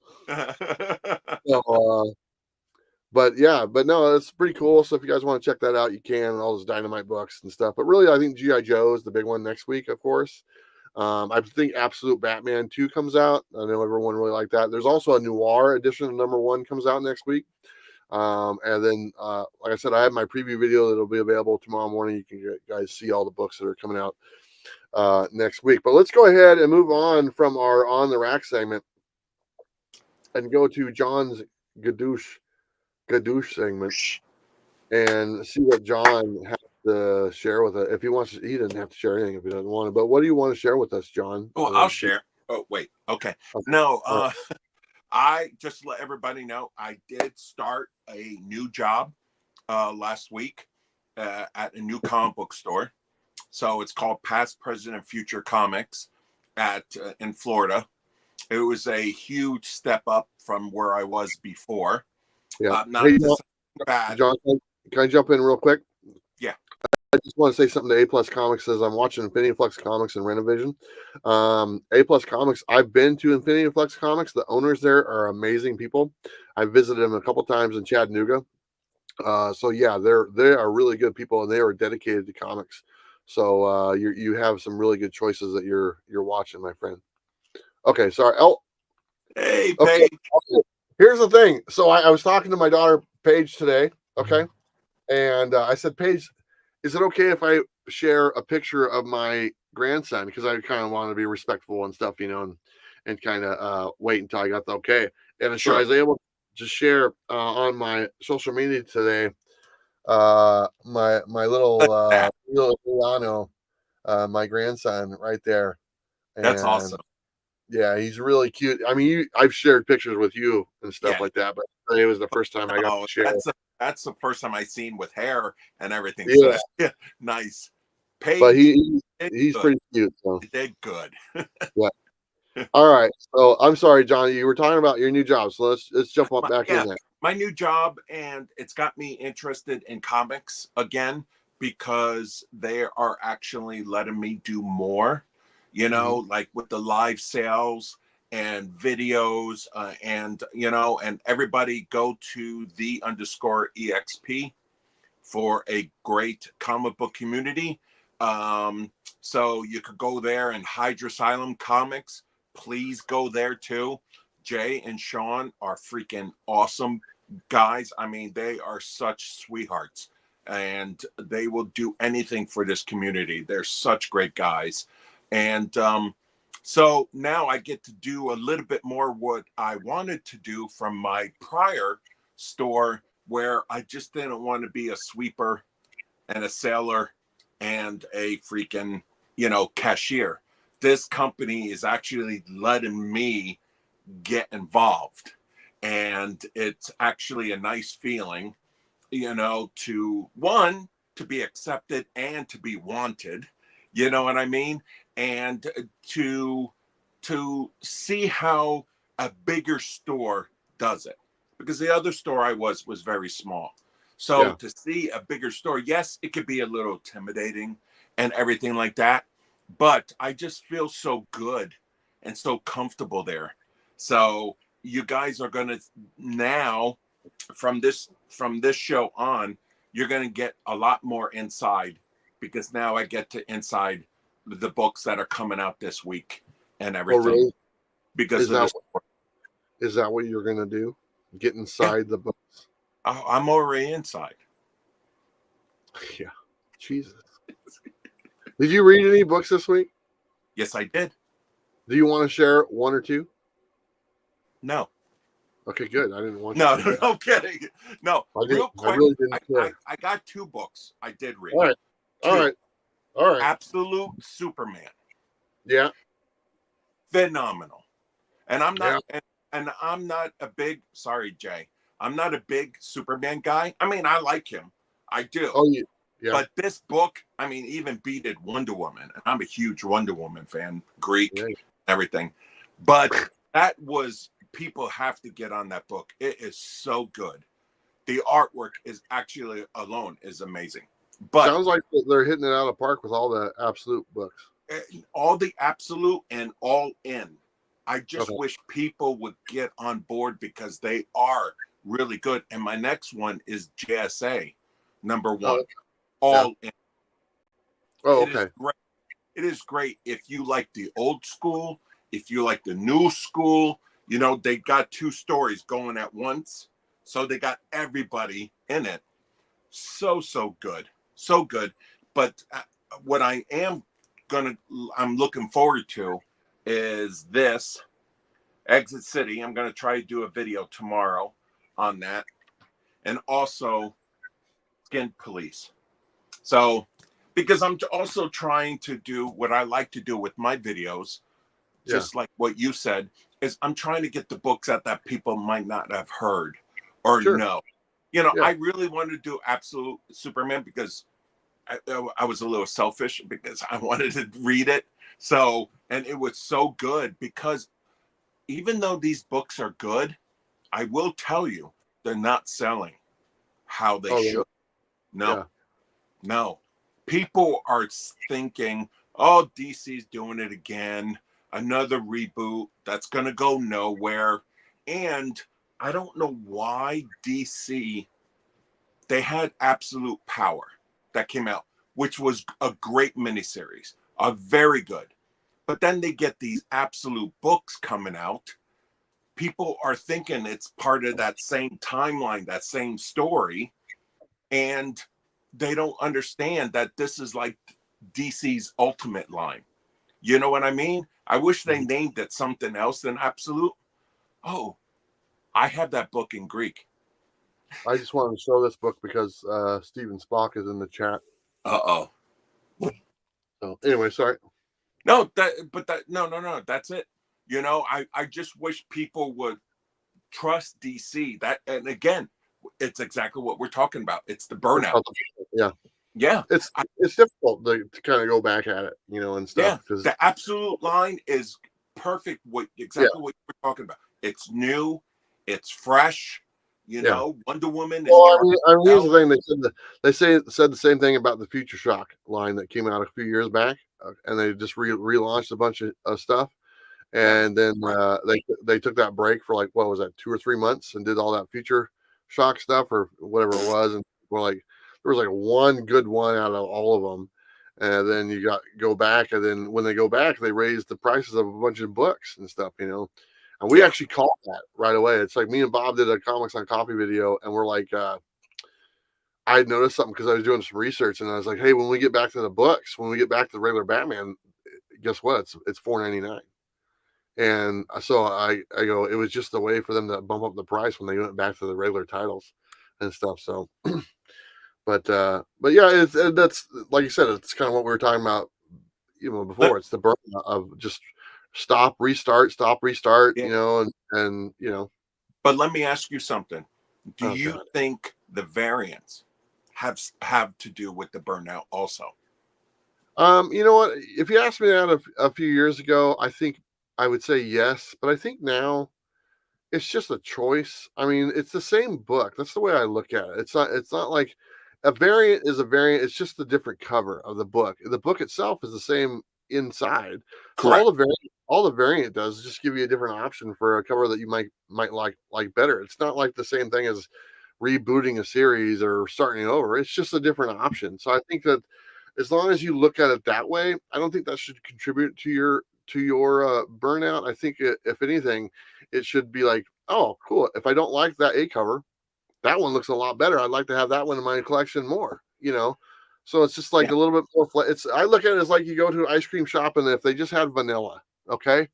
But no, it's pretty cool. So if you guys want to check that out, you can. All those Dynamite books and stuff. But really, I think G.I. Joe is the big one next week, of course. I think Absolute Batman 2 comes out. I know everyone really liked that. There's also a noir edition of number 1 comes out next week. And then, like I said, I have my preview video that'll be available tomorrow morning. You can guys see all the books that are coming out next week. But let's go ahead and move on from our On the Rack segment and go to John's Gadoosh segment and see what John has to share with it. If he wants to, he doesn't have to share anything if he doesn't want to. But what do you want to share with us, John? Oh, I'll share. Oh, wait. Okay. No, I just to let everybody know, I did start a new job last week at a new comic book store. So it's called Past, Present, and Future Comics in Florida. It was a huge step up from where I was before. Yeah. Not hey, bad. John, can I jump in real quick? Yeah. I just want to say something to A Plus Comics. Says I'm watching Infinity Flux Comics and Renovision. A Plus Comics. I've been to Infinity Flux Comics. The owners there are amazing people. I visited them a couple times in Chattanooga. So yeah, they are really good people, and they are dedicated to comics. So you have some really good choices that you're watching, my friend. Okay, sorry. Oh, Hey, okay. Paige. Here's the thing. So I was talking to my daughter Paige today. Okay, and I said, Paige, is it okay if I share a picture of my grandson? Because I kind of want to be respectful and stuff, and kind of wait until I got the okay. And so I Sure. was able to share on my social media today my Look little at that. little Milano, my grandson right there. That's And awesome. yeah, he's really cute. I mean, I've shared pictures with you and stuff Yeah. like that, but today was the first time I got to No, share. that's the first time I seen with hair and everything. So Yeah, that's yeah, nice. but Paige did he's good. pretty cute. So You did good. yeah. All right. So I'm sorry, Johnny. You were talking about your new job, so let's jump up back in Yeah, there. my new job, and it's got me interested in comics again because they are actually letting me do more, Hmm. like with the live sales and videos, and and everybody go to _exp for a great comic book community. So you could go there, and Hydra Asylum Comics, please go there too. Jay and Sean are freaking awesome guys. I mean, they are such sweethearts, and they will do anything for this community. They're such great guys. And so now I get to do a little bit more what I wanted to do from my prior store, where I just didn't want to be a sweeper and a sailor and a freaking, cashier. This company is actually letting me get involved. And it's actually a nice feeling, to one, to be accepted and to be wanted. You know what I mean? And to see how a bigger store does it. Because the other store I was very small. So Yeah. to see a bigger store, yes, it could be a little intimidating and everything like that. But I just feel so good and so comfortable there. So you guys are gonna now, from this show on, you're going to get a lot more inside, because now I get to inside the books that are coming out this week and Oh, everything really? because Is of that this. is that what you're gonna do? Get Yeah, inside the books? I'm already inside. Yeah. Jesus. Did you read any books this week? Yes, I did. Do you want to share one or two? No, Okay, good. I didn't want no, you to. no kidding. No, I did. real I quick. really I, didn't I, care. I got two books I did read. All right. All Two. right. All right. Absolute Superman. Yeah. Phenomenal. And I'm not Yeah. and I'm not a big, sorry, Jay. I'm not a big Superman guy. I mean, I like him. I do. Oh, yeah. Yeah. But this book, I mean, even beat it Wonder Woman. And I'm a huge Wonder Woman fan, Greek, Yeah. everything. But that was, people have to get on that book. It is so good. The artwork is actually alone is amazing. But Sounds like they're hitting it out of the park with all the absolute books. all the absolute and all in. I just Okay. wish people would get on board because they are really good. And my next one is JSA number Oh, one, yeah. all in. Oh, It is okay. great. It is great if you like the old school, if you like the new school. They got two stories going at once. So they got everybody in it. So good. So good. But what I'm looking forward to is this Exit City. I'm going to try to do a video tomorrow on that. And also Skin Police. So, because I'm also trying to do what I like to do with my videos, Yeah. just like what you said, is I'm trying to get the books out that people might not have heard or Sure. know. Yeah. I really wanted to do Absolute Superman because I was a little selfish because I wanted to read it. So, and it was so good because even though these books are good, I will tell you, they're not selling how they Oh, really? should. No, Yeah. no. People are thinking, oh, DC's doing it again, another reboot that's going to go nowhere. And I don't know why DC they had Absolute Power that came out, which was a great miniseries, very good. But then they get these Absolute books coming out. People are thinking it's part of that same timeline, that same story, and they don't understand that this is like DC's Ultimate line. You know what I mean? I wish they named it something else than Absolute. Oh, I have that book in Greek. I just wanted to show this book because Steven Spock is in the chat. Uh-oh. So anyway, sorry. No, no, that's it. You know, I just wish people would trust DC. That, and again, it's exactly what we're talking about. It's the burnout. Yeah. It's difficult to kind of go back at it, you know, and stuff. Yeah, the Absolute line is perfect. What we're talking about. It's new, it's fresh. You know, Wonder Woman. Well, I mean, here's the thing. They said the same thing about the Future Shock line that came out a few years back, and they just relaunched a bunch of stuff. And then they took that break for like, what was that, 2 or 3 months, and did all that Future Shock stuff or whatever it was. And we're like, there was like one good one out of all of them. And then you go back, and then when they go back, they raise the prices of a bunch of books and stuff, you know. And we actually caught that right away. It's like me and Bob did a Comics on Coffee video, and we're like, I had noticed something because I was doing some research, and I was like, hey, when we get back to the books, when we get back to the regular Batman, guess what? It's $4.99. And so I go, it was just a way for them to bump up the price when they went back to the regular titles and stuff. So, but yeah, that's like you said, it's kind of what we were talking about, you know, before. It's the burnout of just stop, restart, you know, and you know. But let me ask you something. Do you think the variants have to do with the burnout also? You know what? If you asked me that a few years ago, I think I would say yes, but I think now it's just a choice. I mean, it's the same book. That's the way I look at it. It's not like a variant is a variant. It's just a different cover of the book. The book itself is the same inside. So all the variant does is just give you a different option for a cover that you might like better. It's not like the same thing as rebooting a series or starting over. It's just a different option. So I think that as long as you look at it that way, I don't think that should contribute to your burnout. I think if anything, it should be like, oh, cool. If I don't like that A cover, that one looks a lot better. I'd like to have that one in my collection more, you know? So it's just like a little bit more. I look at it as like you go to an ice cream shop, and if they just had vanilla, okay,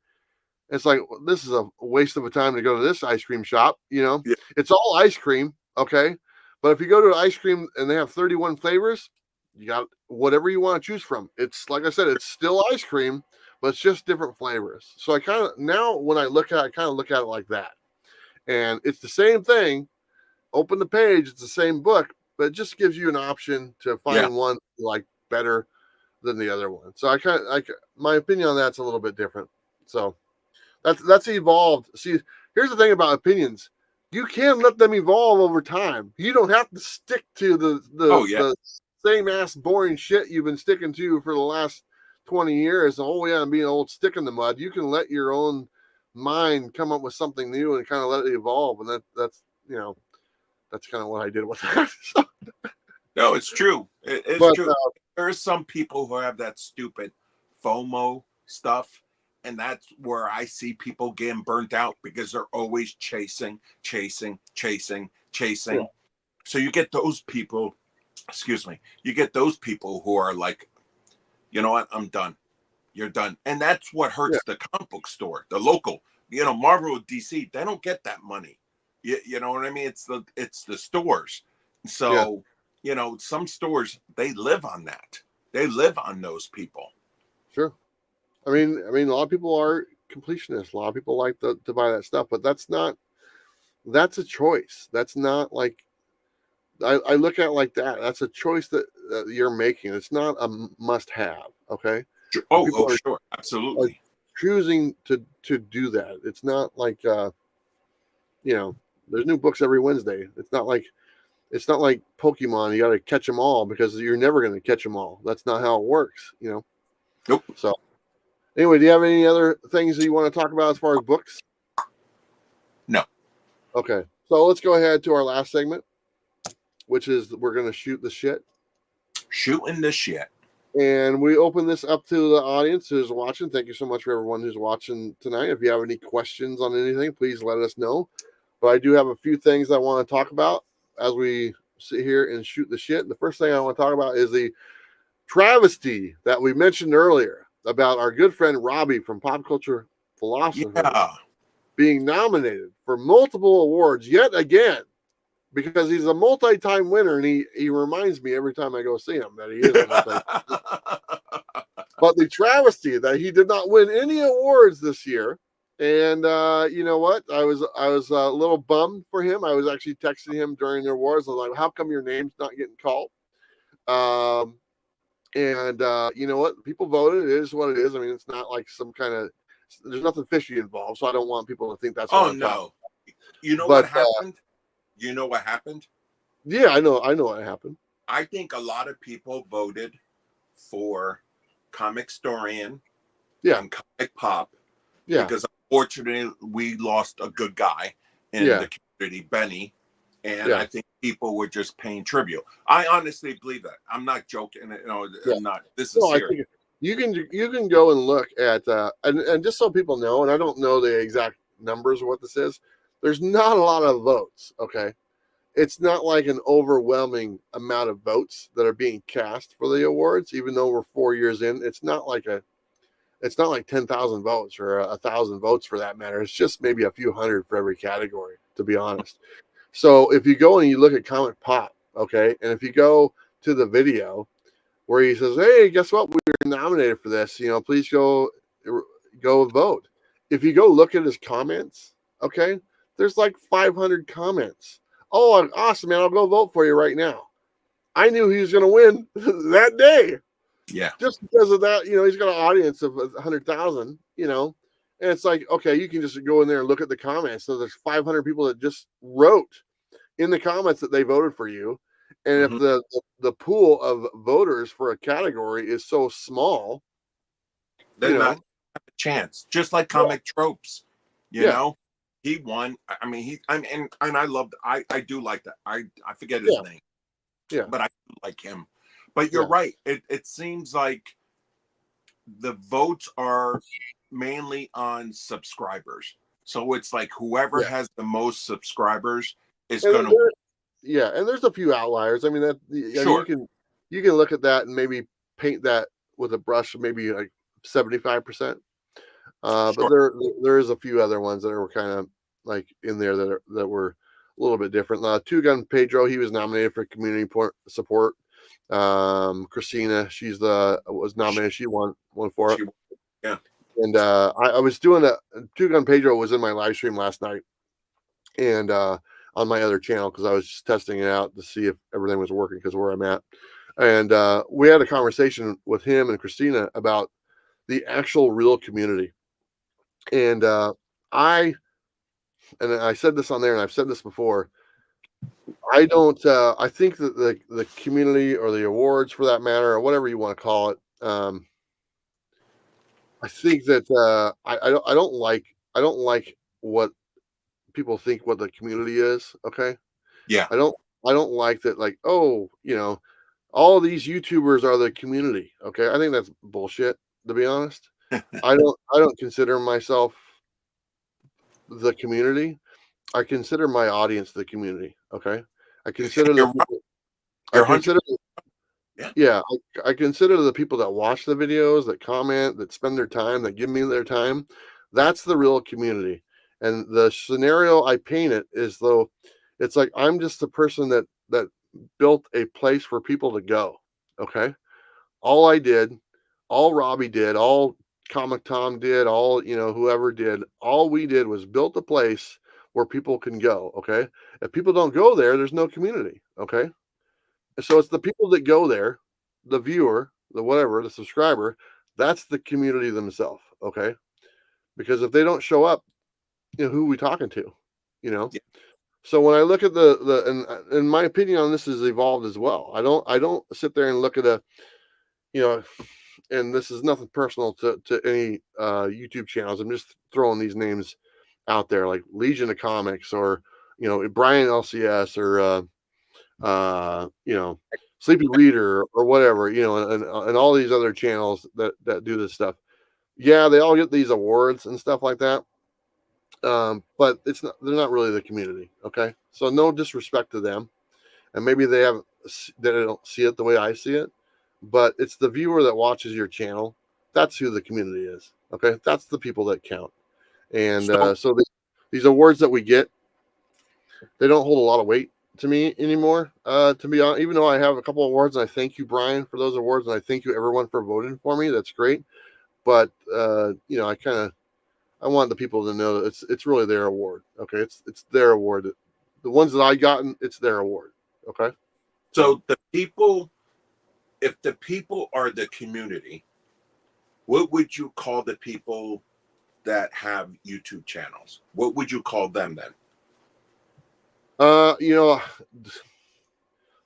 it's like, this is a waste of a time to go to this ice cream shop, you know? Yeah. It's all ice cream, okay? But if you go to ice cream and they have 31 flavors, you got whatever you want to choose from. It's like I said, it's still ice cream, but it's just different flavors. So I kind of, now when I look at it, I kind of look at it like that. And it's the same thing. Open the page, it's the same book, but it just gives you an option to find one like better than the other one. So I kind of my opinion on that's a little bit different. So that's evolved. See, here's the thing about opinions. You can let them evolve over time. You don't have to stick to the same ass boring shit you've been sticking to for the last 20 years. Oh yeah, I'm being an old stick in the mud. You can let your own mind come up with something new and kind of let it evolve. And that's you know, that's kind of what I did with that. No, it's true. It's true. There are some people who have that stupid FOMO stuff, and that's where I see people getting burnt out because they're always chasing. Yeah. So you get those people, you get those people who are like, you know what, I'm done. You're done. And that's what hurts the comic book store, the local, you know, Marvel, DC, they don't get that money. You know what I mean? It's the stores. So, you know, some stores, they live on that. They live on those people. Sure. I mean, a lot of people are completionists. A lot of people like to buy that stuff, but that's a choice. That's not like, I look at it like that. That's a choice that you're making. It's not a must have. Okay. Oh, sure. Absolutely. Choosing to do that. It's not like, you know, there's new books every Wednesday. It's not like Pokemon. You got to catch them all because you're never going to catch them all. That's not how it works, you know? Nope. So anyway, do you have any other things that you want to talk about as far as books? No. Okay. So let's go ahead to our last segment. which is we're going to shoot the shit. Shooting the shit. And we open this up to the audience who's watching. Thank you so much for everyone who's watching tonight. If you have any questions on anything, please let us know. But I do have a few things I want to talk about as we sit here and shoot the shit. The first thing I want to talk about is the travesty that we mentioned earlier about our good friend Robbie from Pop Culture Philosopher being nominated for multiple awards yet again, because he's a multi-time winner, and he reminds me every time I go see him that he is a multi-time. But the travesty that he did not win any awards this year, and you know what? I was a little bummed for him. I was actually texting him during the awards. I was like, "How come your name's not getting called?" And you know what? People voted. It is what it is. I mean, it's not like some kind of, there's nothing fishy involved, so I don't want people to think that's what I'm talking about. You know what happened? You know what happened? Yeah, I know what happened. I think a lot of people voted for Comic Storian and Comic Pop because unfortunately we lost a good guy in the community, Benny, and I think people were just paying tribute. I honestly believe that. I'm not joking. You know, I'm not. This is serious. You can go and look at and just so people know, and I don't know the exact numbers of what this is. There's not a lot of votes. Okay, it's not like an overwhelming amount of votes that are being cast for the awards, even though we're 4 years in. It's not like 10,000 votes or 1,000 votes for that matter. It's just maybe a few hundred for every category, to be honest. So if you go and you look at Comic Pop, okay, and if you go to the video where he says, "Hey, guess what? We were nominated for this. You know, please go vote." If you go look at his comments, okay, there's like 500 comments. "Oh, awesome, man! I'll go vote for you right now." I knew he was going to win that day. Yeah. Just because of that, you know, he's got an audience of 100,000, you know, and it's like, okay, you can just go in there and look at the comments. So there's 500 people that just wrote in the comments that they voted for you. And if the pool of voters for a category is so small, they're not have a chance. Just like Comic Tropes, you know, he won. I mean, and I loved. I do like that. I forget his name. Yeah, but I do like him. But you're right. It seems like the votes are mainly on subscribers. So it's like whoever has the most subscribers is going to. Yeah, and there's a few outliers. I mean, you can look at that and maybe paint that with a brush, maybe like 75%. But there is a few other ones that were kind of like in there that were a little bit different. Two Gun Pedro, he was nominated for community support. Christina, was nominated. She won for it. Yeah. And I was doing Two Gun Pedro was in my live stream last night, and on my other channel because I was just testing it out to see if everything was working because where I'm at. And we had a conversation with him and Christina about the actual real community. And I said this on there, and I've said this before. I don't. I think that the community or the awards, for that matter, or whatever you want to call it, I think that I don't like what people think what the community is. Okay. Yeah. I don't like that. Like, oh, you know, all these YouTubers are the community. Okay. I think that's bullshit, to be honest. I don't consider myself the community. I consider my audience the community. Okay. I consider the people, I consider the people that watch the videos, that comment, that spend their time, that give me their time. That's the real community. And the scenario I paint it is though it's like I'm just the person that built a place for people to go. Okay. All I did, all Robbie did, all Comic Tom did, all, you know, whoever did, all we did was built a place where people can go. Okay. If people don't go there, there's no community. Okay. So it's the people that go there, the viewer, the whatever, the subscriber, that's the community themselves. Okay. Because if they don't show up, you know, who are we talking to? You know? Yeah. So when I look at and my opinion on this has evolved as well. I don't sit there and look at you know, and this is nothing personal to any YouTube channels. I'm just throwing these names out there like Legion of Comics or, you know, Brian LCS or you know, Sleepy Reader or whatever, you know, and all these other channels that do this stuff. Yeah, they all get these awards and stuff like that. But they're not really the community. Okay. So no disrespect to them. And maybe they don't see it the way I see it, but it's the viewer that watches your channel. That's who the community is. Okay. That's the people that count. And so these awards that we get, they don't hold a lot of weight to me anymore. To be honest, even though I have a couple of awards, and I thank you, Brian, for those awards, and I thank you everyone for voting for me. That's great. But you know, I want the people to know that it's really their award. Okay, it's their award. The ones that I gotten, it's their award. Okay. So the people, if the people are the community, what would you call the people that have YouTube channels? What would you call them then? You know,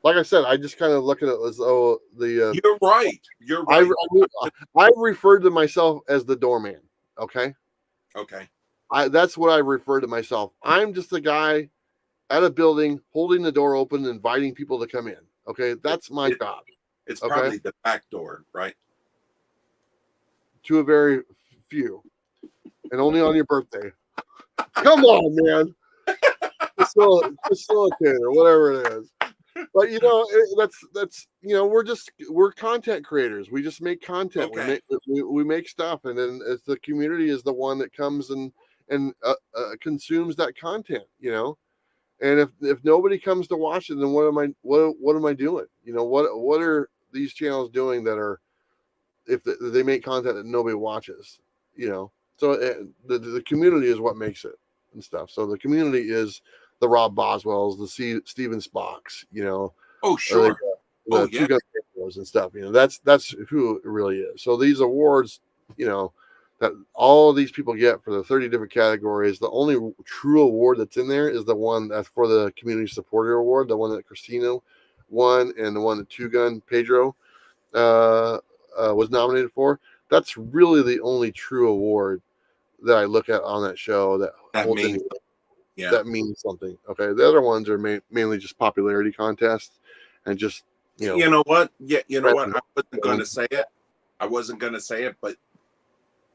like I said, I just kind of look at it as though You're right. You're right. I referred to myself as the doorman. Okay. Okay. That's what I refer to myself. I'm just a guy at a building holding the door open, inviting people to come in. Okay. That's my job. It's probably the back door, right? To a very few. And only on your birthday. Come on, man. Facilitate or whatever it is. But you know, that's you know, we're content creators. We just make content. Okay. We make stuff, and then it's the community is the one that comes and consumes that content. You know, and if nobody comes to watch it, then what am I doing? You know, what are these channels doing that are if they make content that nobody watches? You know, so the community is what makes it and stuff. So the community is the Rob Boswells, the Steven Spocks, you know. Oh, sure. The Two Gun Heroes and stuff. You know, that's who it really is. So these awards, you know, that all of these people get for the 30 different categories, the only true award that's in there is the one that's for the Community Supporter Award, the one that Christina won, and the one that Two Gun Pedro was nominated for. That's really the only true award that I look at on that show that holds any. Yeah. That means something. Okay. The other ones are mainly just popularity contests and just, you know. You know what? Yeah. You know what? I wasn't going to say it. I wasn't going to say it, but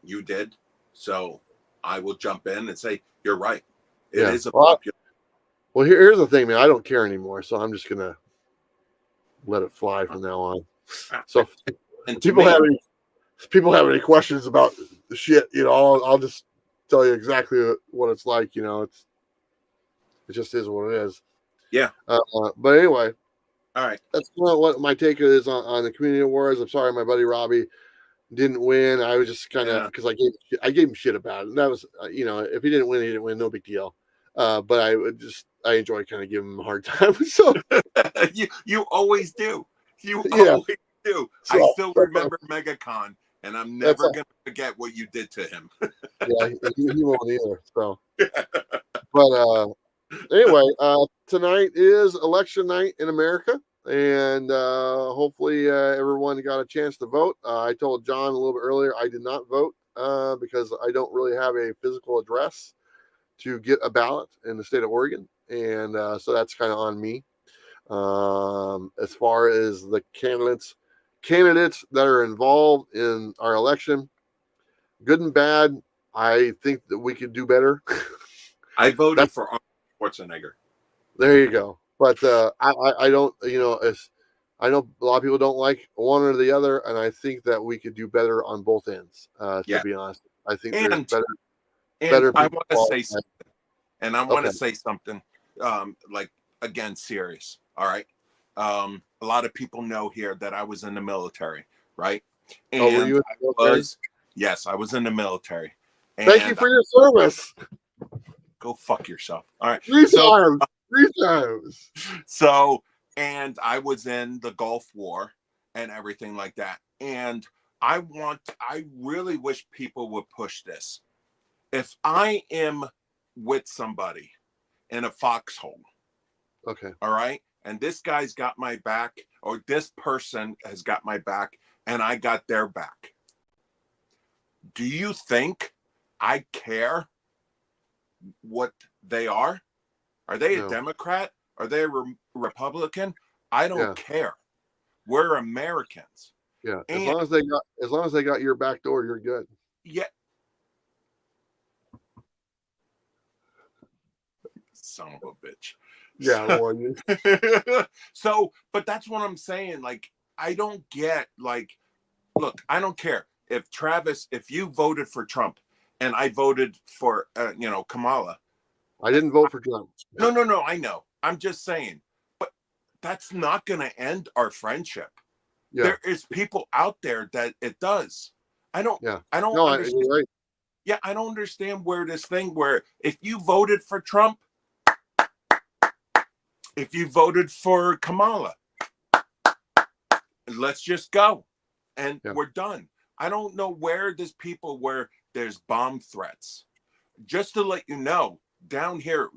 you did. So I will jump in and say, you're right. It is a popular. Well, here's the thing, man. I don't care anymore. So I'm just going to let it fly from now on. So if people have any questions about the shit, you know, I'll just tell you exactly what it's like. You know, it just is what it is. Yeah. But anyway, all right. That's what my take is on the community awards. I'm sorry, my buddy Robbie didn't win. I was just kind of because I gave him shit about it. And that was, you know, if he didn't win, he didn't win. No big deal. But I enjoy kind of giving him a hard time. So you always do. You always do. So, I still remember MegaCon, and I'm never gonna forget what you did to him. Yeah, he won't either. So, but anyway, tonight is election night in America, and hopefully everyone got a chance to vote. I told John a little bit earlier I did not vote because I don't really have a physical address to get a ballot in the state of Oregon, and so that's kind of on me. As far as the candidates that are involved in our election, good and bad, I think that we could do better. I voted for Arnold Schwarzenegger. There you go. But I don't, you know, I know a lot of people don't like one or the other, and I think that we could do better on both ends. To be honest, I think there's better. I want to say something. And I want to say something, like, again, serious. All right. A lot of people know here that I was in the military, right? And were you in the military? Yes, I was in the military. And thank you for your service. Go fuck yourself. All right. Three times. So, and I was in the Gulf War and everything like that. And I really wish people would push this. If I am with somebody in a foxhole, okay, all right, and this guy's got my back, or this person has got my back, and I got their back, do you think I care what they are? Are they a Democrat? Are they Republican? I don't care. We're Americans. Yeah. And As long as they got your back door, you're good. Yeah. Son of a bitch. Yeah. Well, So, but that's what I'm saying. Like, I don't get, like, look, I don't care if Travis, if you voted for Trump and I voted for, Kamala. I didn't vote for Trump. No, I know. I'm just saying, but that's not going to end our friendship. Yeah. There is people out there that it does. I don't No, understand. you're right. Yeah, I don't understand where this thing where if you voted for Trump, if you voted for Kamala, let's just go and we're done. I don't know where there's people where there's bomb threats. Just to let you know, down here,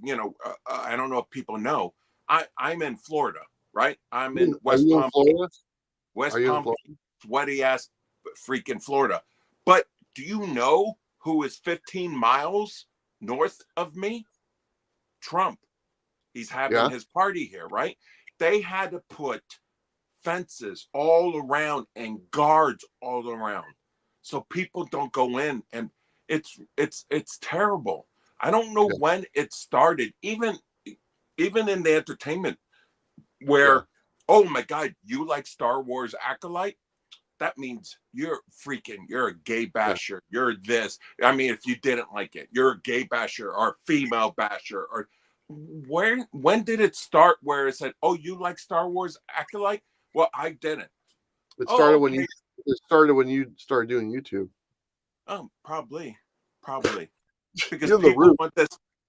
I don't know if people know, I'm in Florida, right? I'm in West Palm Beach. West Palm Beach, sweaty ass freaking Florida. But do you know who is 15 miles north of me? Trump. He's having his party here, right? They had to put fences all around and guards all around so people don't go in, and it's terrible. I don't know when it started, even in the entertainment where oh my God, you like Star Wars Acolyte? That means you're a gay basher. You're this. I mean, if you didn't like it, you're a gay basher or female basher. Or when did it start where it said, oh, you like Star Wars Acolyte? Well, I didn't. It started when you started doing YouTube. Oh, probably. Because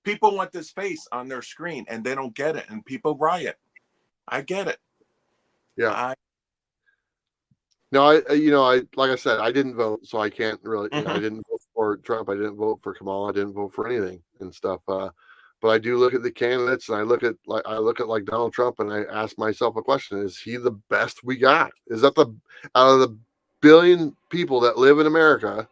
people want this face on their screen and they don't get it, and people riot. I get it. Yeah. No, I like I said, I didn't vote, so I can't really. I didn't vote for Trump. I didn't vote for Kamala. I didn't vote for anything and stuff. But I do look at the candidates, and I look at like Donald Trump, and I ask myself a question: is he the best we got? Is that out of the billion people that live in America?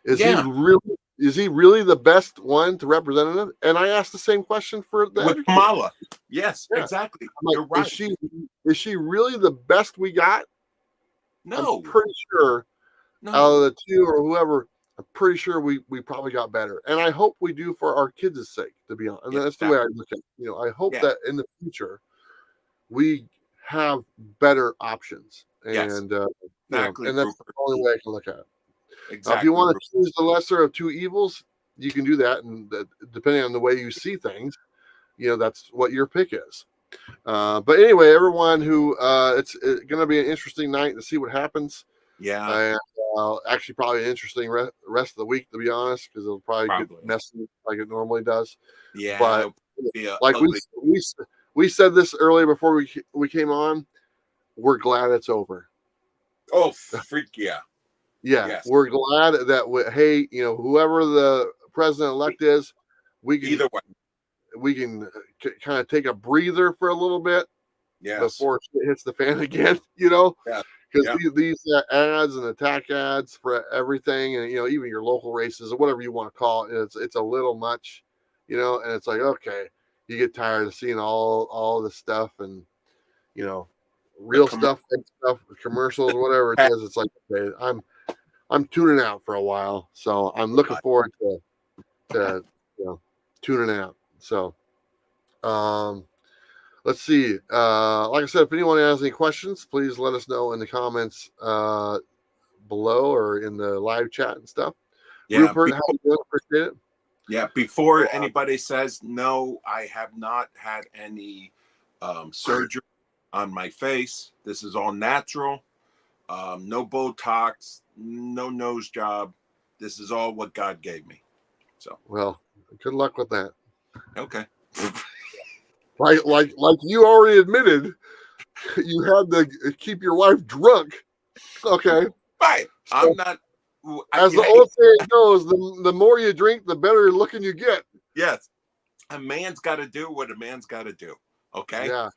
Is he really the best one to represent them? And I asked the same question for with Kamala. Yes, exactly. Like, you're right. Is she really the best we got? No. I'm pretty sure out of the two or whoever, I'm pretty sure we probably got better. And I hope we do for our kids' sake, to be honest. And that's the way I look at it. I hope that in the future we have better options. And exactly. And that's the only way I can look at it. Exactly. If you want to choose the lesser of two evils, you can do that. And depending on the way you see things, that's what your pick is. But anyway, everyone who it's going to be an interesting night to see what happens. Yeah. And actually probably an interesting rest of the week, to be honest, because it'll probably get messy like it normally does. Yeah. But like we said this earlier before we came on, we're glad it's over. Oh, freak yeah. Yeah. Yes. We're glad that hey, whoever the president-elect is, we can either way. We can kind of take a breather for a little bit before it hits the fan again, because these ads and attack ads for everything, and even your local races or whatever you want to call it, it's a little much, and it's like, okay, you get tired of seeing all this stuff, and real stuff, fake stuff, commercials, whatever it is. It's like, okay, I'm tuning out for a while, so I'm looking forward to tuning out. So, let's see. Like I said, if anyone has any questions, please let us know in the comments below or in the live chat and stuff. Yeah, Rupert, how you doing? Appreciate it. Yeah, before anybody says no, I have not had any surgery on my face. This is all natural. No Botox, no nose job. This is all what God gave me. So, well, good luck with that. Okay. like you already admitted, you had to keep your wife drunk. Okay. Right. So, I'm not. As the old saying goes, the more you drink, the better looking you get. Yes. A man's got to do what a man's got to do. Okay. Yeah.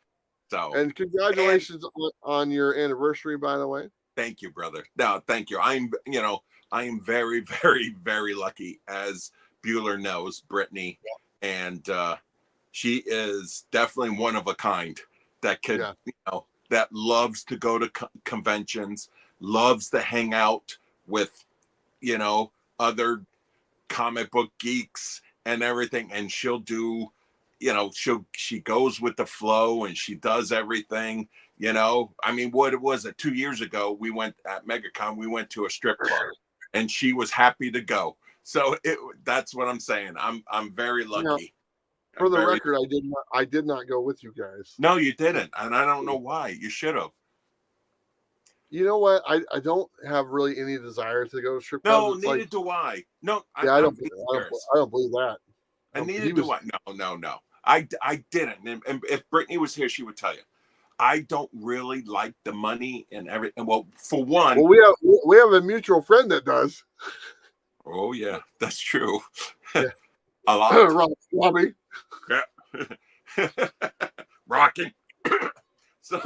So. And congratulations on your anniversary, by the way. Thank you, brother. No, thank you. I am very, very, very lucky, as Bueller knows, Brittany, and She is definitely one of a kind that could, Yeah. you know, that loves to go to conventions, loves to hang out with, you know, other comic book geeks and everything. And she'll do, you know, she goes with the flow and she does everything, you know. I mean, what was it? 2 years ago, we went at MegaCon, we went to a strip club and she was happy to go. So that's what I'm saying. I'm very lucky. For the record, I did not go with you guys. No, you didn't, and I don't know why. You should have. You know what? I don't have really any desire to go to strip No, clubs. neither do I. No, I I'm don't believe that. and neither do I. No. I didn't. And if Brittany was here, she would tell you. I don't really like the money and everything. Well, for one, well, we have a mutual friend that does. Oh yeah, that's true. Yeah. A lot. Robbie. Yeah. Rocking. So,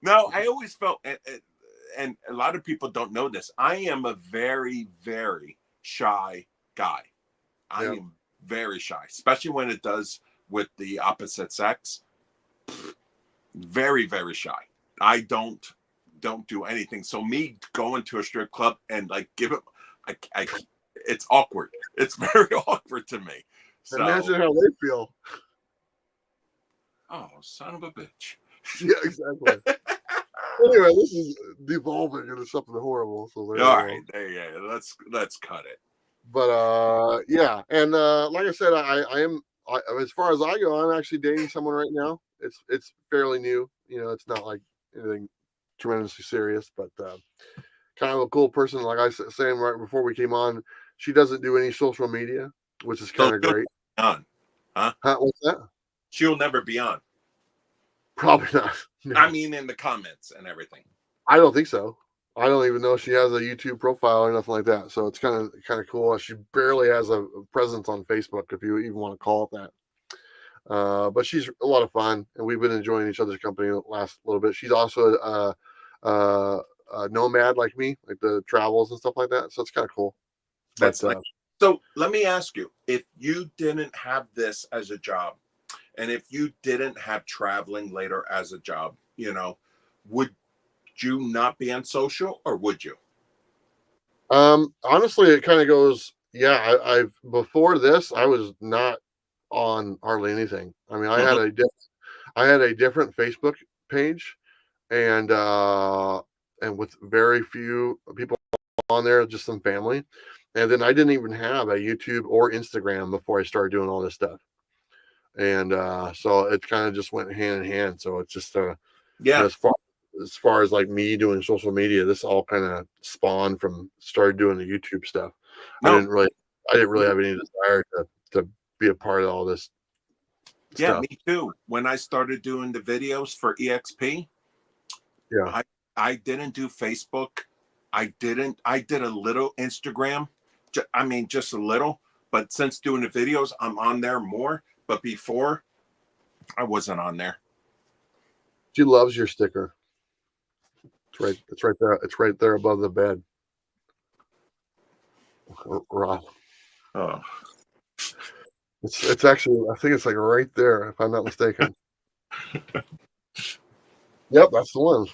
no, I always felt, and a lot of people don't know this, I am a very, very shy guy. I am very shy, especially when it does with the opposite sex. Very, very shy. I don't do anything. So me going to a strip club and like give it, it's awkward. It's very awkward to me. So, imagine how they feel. Oh, son of a bitch. Yeah, exactly. Anyway, this is devolving into something horrible. So all right, there you go. Let's cut it. But yeah, and like I said, I am as far as I go, I'm actually dating someone right now. It's fairly new. You know, it's not like anything tremendously serious, but kind of a cool person. Like I was saying right before we came on, she doesn't do any social media, which is kind of great. On, huh? What's that? She'll never be on. Probably not. No. I mean, in the comments and everything. I don't think so. I don't even know if she has a YouTube profile or nothing like that. So it's kind of cool. She barely has a presence on Facebook, if you even want to call it that. But she's a lot of fun, and we've been enjoying each other's company the last little bit. She's also a nomad like me, like the travels and stuff like that. So it's kind of cool. That's nice. So let me ask you, if you didn't have this as a job, and if you didn't have traveling later as a job, you know, would you not be on social, or would you? Honestly, it kind of goes. Yeah, I've before this, I was not on hardly anything. I mean, I had a different Facebook page, and with very few people on there, just some family, and then I didn't even have a YouTube or Instagram before I started doing all this stuff. And so it kind of just went hand in hand. So it's just yeah, you know, as far as like me doing social media, this all kind of spawned from started doing the YouTube stuff. No. I didn't really have any desire to be a part of all this yeah stuff. Me too. When I started doing the videos for EXP, yeah, I didn't do Facebook. I did a little Instagram. I mean, just a little, but since doing the videos, I'm on there more. But before, I wasn't on there. she loves your sticker. It's right there. It's right there above the bed. Rob. Oh, It's actually, I think it's like right there, if I'm not mistaken. Yep, that's the one.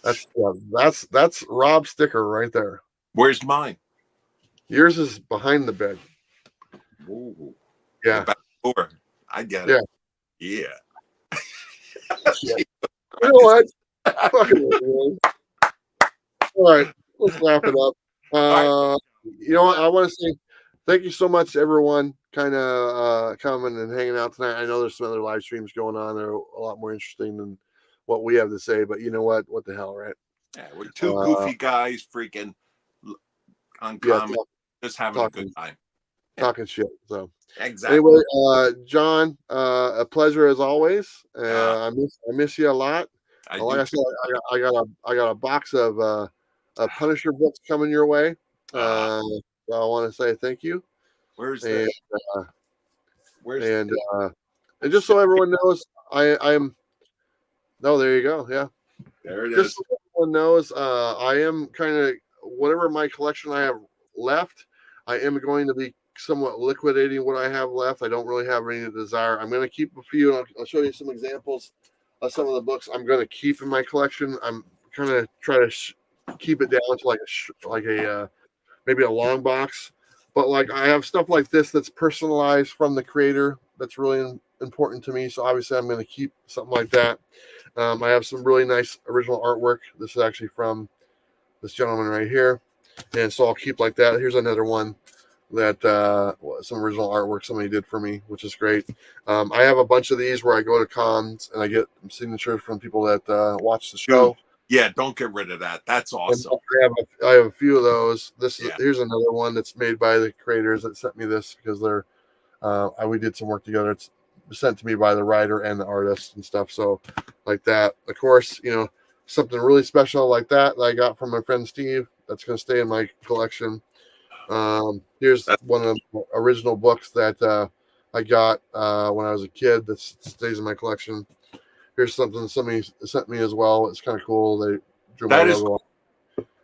That's Rob's sticker right there. Where's mine? Yours is behind the bed. Ooh. Yeah. Back door. I get it. Yeah. Yeah. You know what? All right, let's wrap it up. You know what? I want to say thank you so much to everyone kind of coming and hanging out tonight. I know there's some other live streams going on. They're a lot more interesting than what we have to say, but you know what? What the hell, right? Yeah, we're two goofy guys freaking on comment, just having a good time. Talking shit. So exactly. Anyway, John, a pleasure as always. I miss you a lot. Like I said, I got a box of Punisher books coming your way. So I want to say thank you. Where's and, where's and just so everyone knows, I'm. No, there you go. Yeah, there it just is. so everyone knows, I am kind of whatever my collection I have left. I am going to be somewhat liquidating what I have left. I don't really have any desire. I'm going to keep a few. And I'll show you some examples of some of the books I'm going to keep in my collection. I'm kind of try to keep it down to like a maybe a long box. But like I have stuff like this that's personalized from the creator. That's really important to me. So obviously I'm going to keep something like that. I have some really nice original artwork. This is actually from this gentleman right here. And so I'll keep like that. Here's another one that some original artwork somebody did for me, which is great. I have a bunch of these where I go to cons and I get signatures from people that watch the show. Dude, yeah, don't get rid of that. That's awesome. I have a few of those. Here's another one that's made by the creators that sent me this because they're we did some work together. It's sent to me by the writer and the artist and stuff. So like that, of course, something really special like that I got from my friend Steve. That's going to stay in my collection. Here's one of the original books that I got when I was a kid that stays in my collection. Here's something somebody sent me as well. It's kind of cool. They drew my logo on.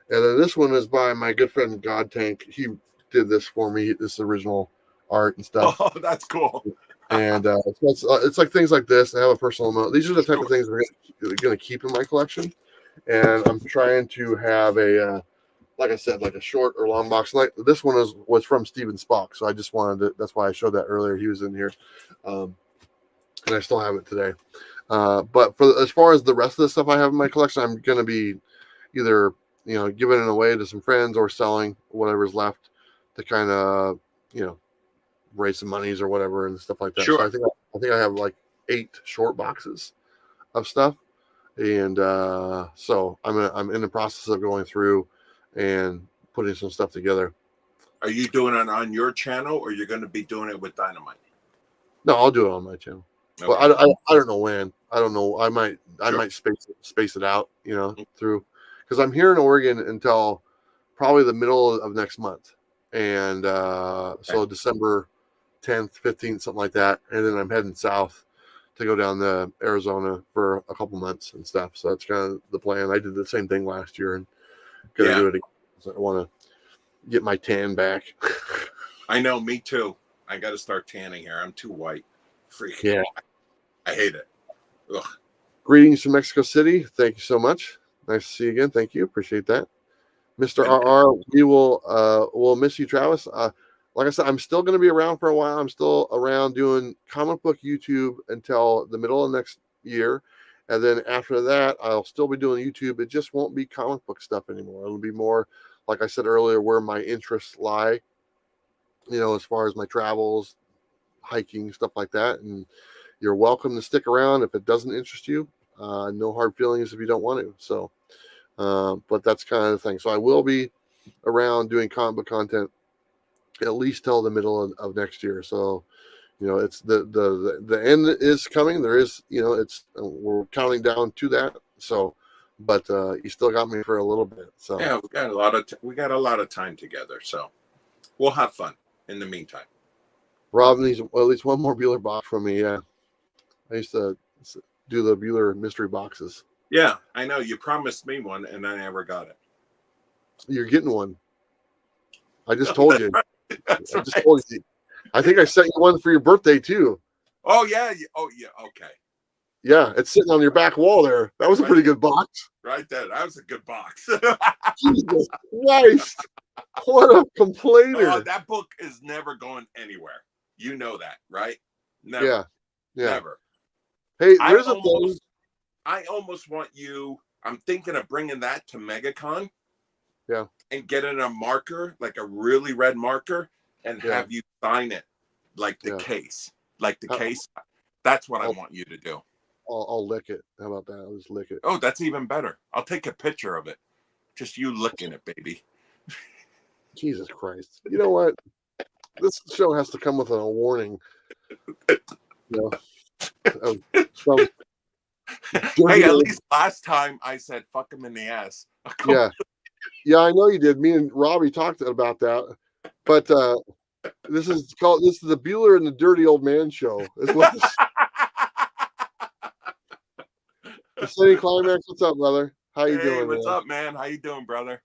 And then this one is by my good friend God Tank. He did this for me, this original art and stuff. Oh, that's cool. And it's like things like this. I have a personal note. These are the type of things we're going to keep in my collection. And I'm trying to have a, like I said, like a short or long box. Like this one was from Steven Spock. So I just wanted to, that's why I showed that earlier. He was in here. And I still have it today. But as far as the rest of the stuff I have in my collection, I'm going to be either, giving it away to some friends or selling whatever's left to kind of, raise some monies or whatever and stuff like that. Sure. So I think I have like 8 short boxes of stuff. And so I'm in the process of going through and putting some stuff together. Are you doing it on your channel or you're going to be doing it with Dynamite? No, I'll do it on my channel. Okay. But I don't know when. I don't know. I might space it out, through, because I'm here in Oregon until probably the middle of next month. And so December 10th, 15th, something like that. And then I'm heading south to go down to Arizona for a couple months and stuff. So that's kind of the plan. I did the same thing last year and gonna do it again. So I want to get my tan back. I know, me too. I got to start tanning here. I'm too white. Freak. Yeah. I hate it. Ugh. Greetings from Mexico City. Thank you so much. Nice to see you again. Thank you. Appreciate that. Mr. RR, we'll miss you, Travis. Like I said, I'm still going to be around for a while. I'm still around doing comic book YouTube until the middle of next year. And then after that, I'll still be doing YouTube. It just won't be comic book stuff anymore. It'll be more, like I said earlier, where my interests lie, as far as my travels, hiking, stuff like that. And you're welcome to stick around if it doesn't interest you. No hard feelings if you don't want to. So, but that's kind of the thing. So I will be around doing comic book content at least till the middle of next year. So, it's the end is coming. There is, we're counting down to that. So, but you still got me for a little bit. So yeah, we got a lot of time together. So we'll have fun in the meantime. Rob needs at least one more Bueller box from me. Yeah, I used to do the Bueller mystery boxes. Yeah, I know. You promised me one, and I never got it. You're getting one. I just told you. Told you. I think I sent you one for your birthday too. Oh yeah. Oh yeah. Okay. Yeah, it's sitting on your back wall there. That was a pretty good box. Right there. That was a good box. Jesus Christ. What a complainer. Oh, that book is never going anywhere. You know that, right? Never. Yeah. Never. Hey, there's a thing. I almost want you. I'm thinking of bringing that to MegaCon. Yeah. And getting a marker, like a really red marker, and have you sign it like the case. Like the case. That's what I want you to do. I'll lick it. How about that? I'll just lick it. Oh, that's even better. I'll take a picture of it. Just you licking it, baby. Jesus Christ. You know what? This show has to come with a warning. Hey, at least last time I said fuck him in the ass. Yeah. Yeah, I know you did. Me and Robbie talked about that. But this is the Bueller and the Dirty Old Man Show. City Climax, what's up, brother? How you doing? What's up, man? How you doing, brother?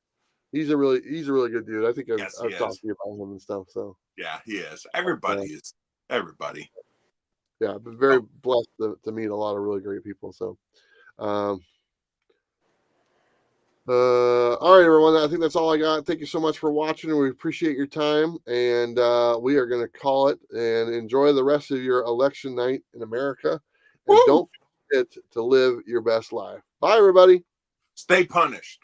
He's a really good dude. I think Yes, I've he talked is. to you about him and stuff. So Yeah, he is. Everybody is. Everybody. yeah, I've been very Oh, blessed to meet a lot of really great people. So all right, everyone. I think that's all I got. Thank you so much for watching. We appreciate your time, and we are going to call it and enjoy the rest of your election night in America. And woo! don't forget to live your best life. Bye, everybody. Stay punished.